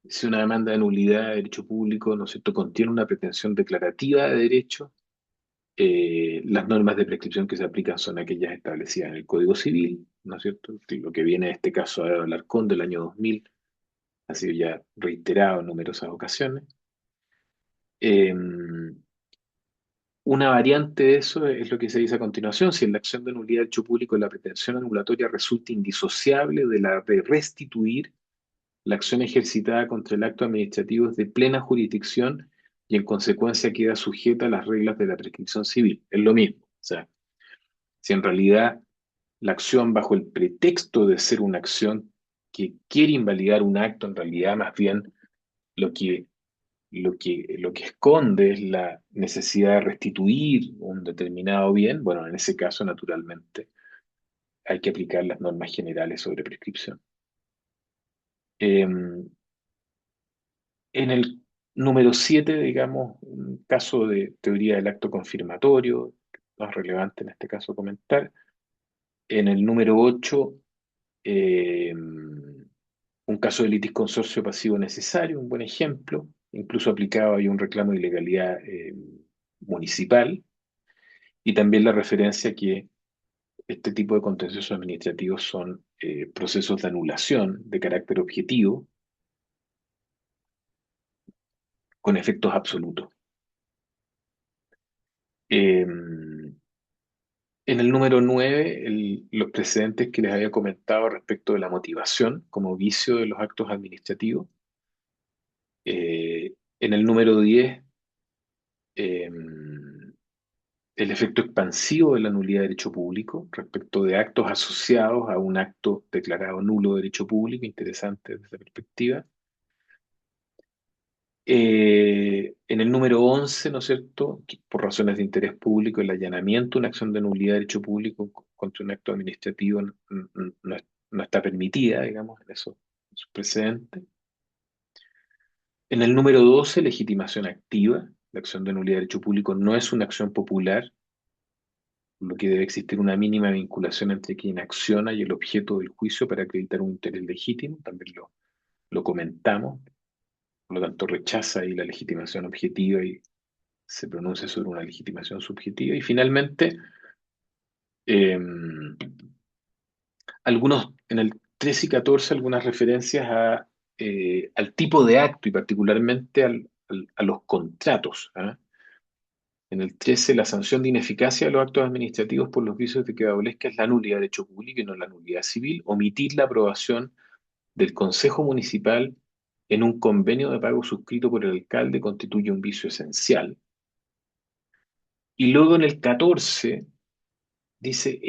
Speaker 2: si una demanda de nulidad de derecho público, ¿no es cierto?, contiene una pretensión declarativa de derecho, las normas de prescripción que se aplican son aquellas establecidas en el Código Civil, ¿no es cierto? Lo que viene de este caso de Alarcón del año 2000 ha sido ya reiterado en numerosas ocasiones. Eh, una variante de eso es lo que se dice a continuación: si en la acción de nulidad del hecho público la pretensión anulatoria resulta indisociable de la de restituir, la acción ejercitada contra el acto administrativo es de plena jurisdicción y en consecuencia queda sujeta a las reglas de la prescripción civil. Es lo mismo. O sea, si en realidad la acción, bajo el pretexto de ser una acción que quiere invalidar un acto, en realidad más bien lo que, lo que esconde es la necesidad de restituir un determinado bien, bueno, en ese caso, naturalmente, hay que aplicar las normas generales sobre prescripción. En el número 7, digamos, un caso de teoría del acto confirmatorio, más relevante en este caso comentar. En el número 8, un caso de litis consorcio pasivo necesario, un buen ejemplo, incluso aplicado hay un reclamo de ilegalidad municipal, y también la referencia que este tipo de contenciosos administrativos son procesos de anulación de carácter objetivo con efectos absolutos. Eh, En el número 9, los precedentes que les había comentado respecto de la motivación como vicio de los actos administrativos. En el número 10, eh, el efecto expansivo de la nulidad de derecho público respecto de actos asociados a un acto declarado nulo de derecho público, interesante desde esa perspectiva. En el número 11, ¿no es cierto?, que por razones de interés público, el allanamiento, una acción de nulidad de derecho público contra un acto administrativo no está permitida, digamos, en esos precedentes. En el número 12, legitimación activa. La acción de nulidad de derecho público no es una acción popular, por lo que debe existir una mínima vinculación entre quien acciona y el objeto del juicio para acreditar un interés legítimo. También lo comentamos. Por lo tanto, rechaza ahí la legitimación objetiva y se pronuncia sobre una legitimación subjetiva. Y finalmente, eh, en el 13 y 14, algunas referencias al tipo de acto y particularmente a los contratos. ¿Ah? En el 13, la sanción de ineficacia de los actos administrativos por los vicios de que adolezca es la nulidad de hecho público y no la nulidad civil. Omitir la aprobación del Consejo Municipal en un convenio de pago suscrito por el alcalde constituye un vicio esencial. Y luego en el 14 dice,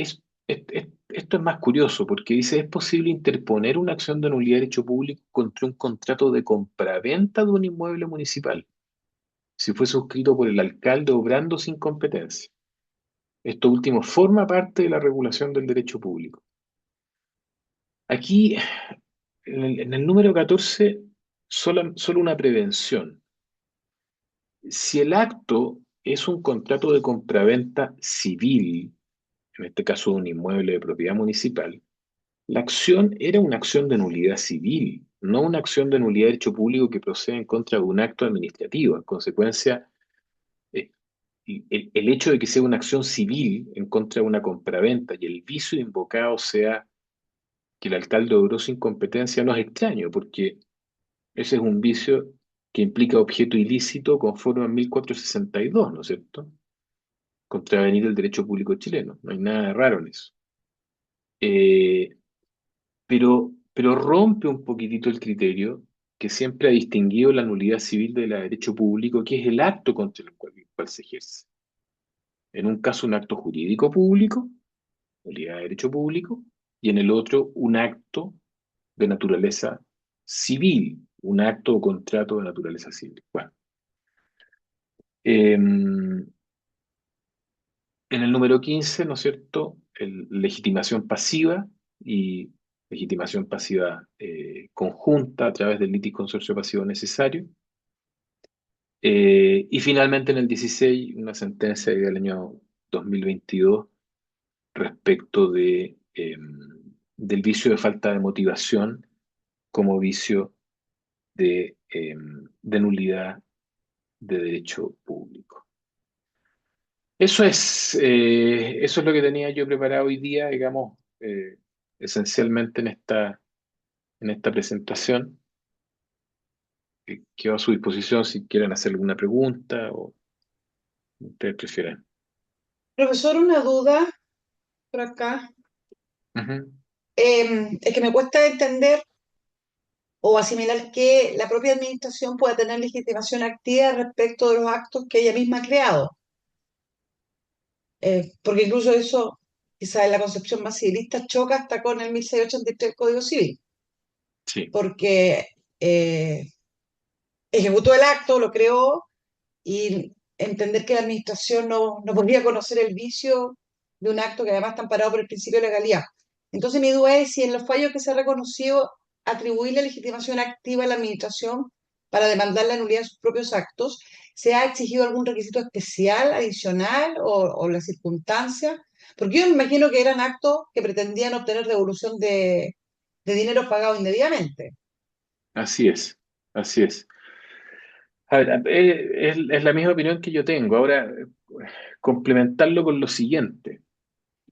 Speaker 2: esto es más curioso porque dice, es posible interponer una acción de nulidad de derecho público contra un contrato de compraventa de un inmueble municipal, si fue suscrito por el alcalde obrando sin competencia. Esto último forma parte de la regulación del derecho público. Aquí, en el número 14, solo una prevención. Si el acto es un contrato de compraventa civil, en este caso de un inmueble de propiedad municipal, la acción era una acción de nulidad civil, no una acción de nulidad de derecho público que procede en contra de un acto administrativo. En consecuencia, eh, el hecho de que sea una acción civil en contra de una compraventa y el vicio invocado sea que el alcalde obró sin competencia no es extraño, porque ese es un vicio que implica objeto ilícito conforme a 1462, ¿no es cierto? Contravenir el derecho público chileno. No hay nada de raro en eso. Eh, pero rompe un poquitito el criterio que siempre ha distinguido la nulidad civil de la de derecho público, que es el acto contra el cual se ejerce. En un caso, un acto jurídico público, nulidad de derecho público, y en el otro, un acto de naturaleza civil, un acto o contrato de naturaleza civil. Bueno, en el número 15, ¿no es cierto? Legitimación pasiva y legitimación pasiva conjunta a través del litis consorcio pasivo necesario. Y finalmente en el 16, una sentencia del año 2022 respecto del vicio de falta de motivación como vicio de nulidad de derecho público. Eso es lo que tenía yo preparado hoy día, digamos, esencialmente en esta presentación. Quedo a su disposición si quieren hacer alguna pregunta o ustedes prefieran.
Speaker 1: Profesor, una duda por acá.
Speaker 2: Ujú.
Speaker 1: Es que me cuesta entender o asimilar que la propia administración pueda tener legitimación activa respecto de los actos que ella misma ha creado. Porque incluso eso, quizás en la concepción más civilista, choca hasta con el 1683 del Código Civil,
Speaker 2: Sí,
Speaker 1: porque eh, ejecutó el acto, lo creó, y entender que la administración no podría conocer el vicio de un acto que además está amparado por el principio de legalidad. Entonces mi duda es si en los fallos que se ha reconocido atribuir la legitimación activa a la administración para demandar la nulidad de sus propios actos, ¿se ha exigido algún requisito especial, adicional o la circunstancia? Porque yo me imagino que eran actos que pretendían obtener devolución de dinero pagado indebidamente.
Speaker 2: así es, así es. A ver, es la misma opinión que yo tengo. Ahora, complementarlo con lo siguiente.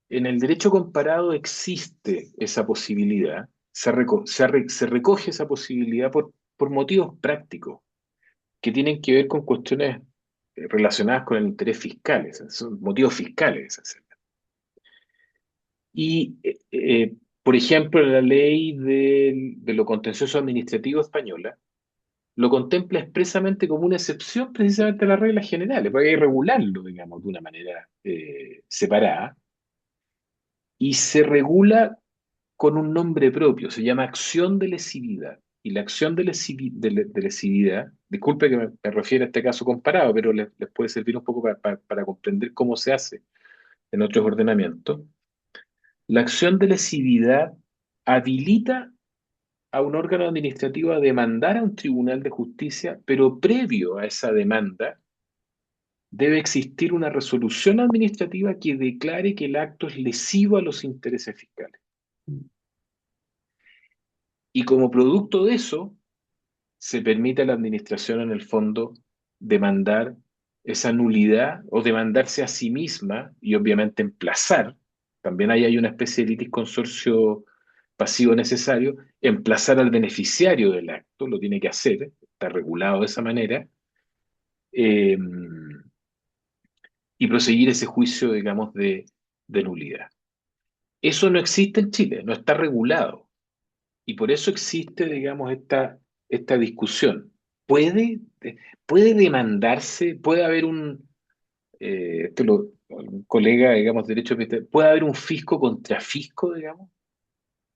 Speaker 2: En el derecho comparado existe esa posibilidad, se recoge esa posibilidad por motivos prácticos que tienen que ver con cuestiones relacionadas con el interés fiscal, son motivos fiscales. Y, por ejemplo, la ley de lo contencioso administrativo española lo contempla expresamente como una excepción precisamente a las reglas generales, porque hay que regularlo, digamos, de una manera separada, y se regula con un nombre propio, se llama acción de lesividad. Y la acción de lesividad, disculpe que me refiero a este caso comparado, pero les puede servir un poco para comprender cómo se hace en otros ordenamientos. La acción de lesividad habilita a un órgano administrativo a demandar a un tribunal de justicia, pero previo a esa demanda debe existir una resolución administrativa que declare que el acto es lesivo a los intereses fiscales. Y como producto de eso, se permite a la administración en el fondo demandar esa nulidad o demandarse a sí misma y obviamente emplazar, también ahí hay una especie de litis consorcio pasivo necesario, emplazar al beneficiario del acto, lo tiene que hacer, está regulado de esa manera, eh, y proseguir ese juicio, digamos, de nulidad. Eso no existe en Chile, no está regulado. Y por eso existe, digamos, esta esta discusión. ¿Puede, puede demandarse, puede haber un colega, digamos, de derecho, puede haber un fisco contra fisco, digamos?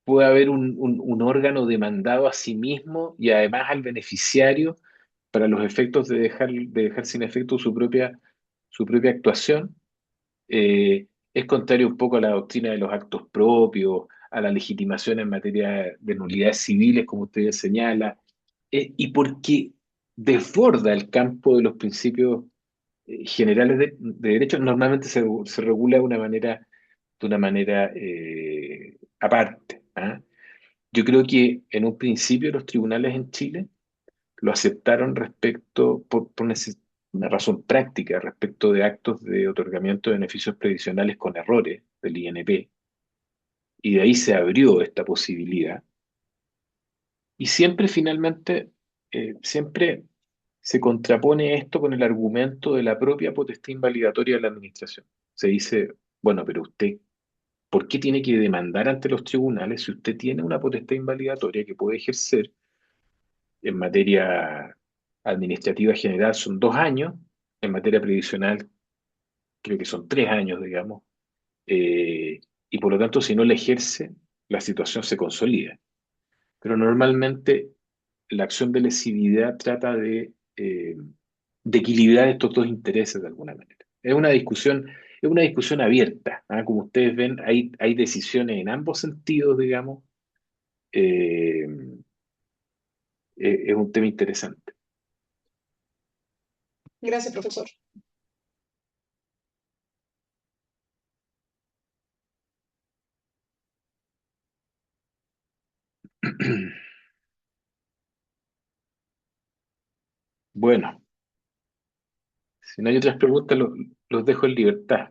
Speaker 2: ¿Puede haber un órgano demandado a sí mismo y además al beneficiario para los efectos de dejar sin efecto su propia actuación? Es contrario un poco a la doctrina de los actos propios, a la legitimación en materia de nulidades civiles, como usted ya señala, y porque desborda el campo de los principios generales de derecho, normalmente se regula de una manera aparte. ¿Ah? Yo creo que en un principio los tribunales en Chile lo aceptaron una razón práctica respecto de actos de otorgamiento de beneficios previsionales con errores del INP, y de ahí se abrió esta posibilidad. Y siempre finalmente, siempre se contrapone esto con el argumento de la propia potestad invalidatoria de la administración. Se dice, bueno, pero usted, ¿por qué tiene que demandar ante los tribunales si usted tiene una potestad invalidatoria que puede ejercer en materia administrativa general son 2 años, en materia previsional creo que son 3 años, digamos, eh, y por lo tanto si no la ejerce, la situación se consolida. Pero normalmente la acción de lesividad trata de equilibrar estos dos intereses de alguna manera. Es una discusión abierta. ¿Ah? Como ustedes ven, hay decisiones en ambos sentidos, digamos. Eh, es un tema interesante.
Speaker 1: Gracias, profesor.
Speaker 2: Bueno, si no hay otras preguntas, los dejo en libertad.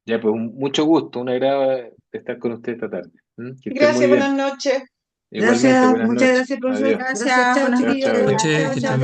Speaker 2: Ya, pues mucho gusto, un agrado de estar con usted esta tarde. ¿Mm? Que estén muy
Speaker 1: Gracias, buenas
Speaker 2: bien.
Speaker 1: noches.
Speaker 2: Igualmente,
Speaker 3: Gracias,
Speaker 2: buenas
Speaker 3: muchas
Speaker 2: noches.
Speaker 3: gracias, profesor.
Speaker 2: Adiós.
Speaker 3: Gracias,
Speaker 4: Gracias,
Speaker 3: chao,
Speaker 4: buenas
Speaker 2: Chao,
Speaker 3: chiquillos.
Speaker 2: chao,
Speaker 4: noches,
Speaker 2: adiós.
Speaker 4: que
Speaker 3: Chao,
Speaker 4: estén
Speaker 3: chao,
Speaker 4: bien.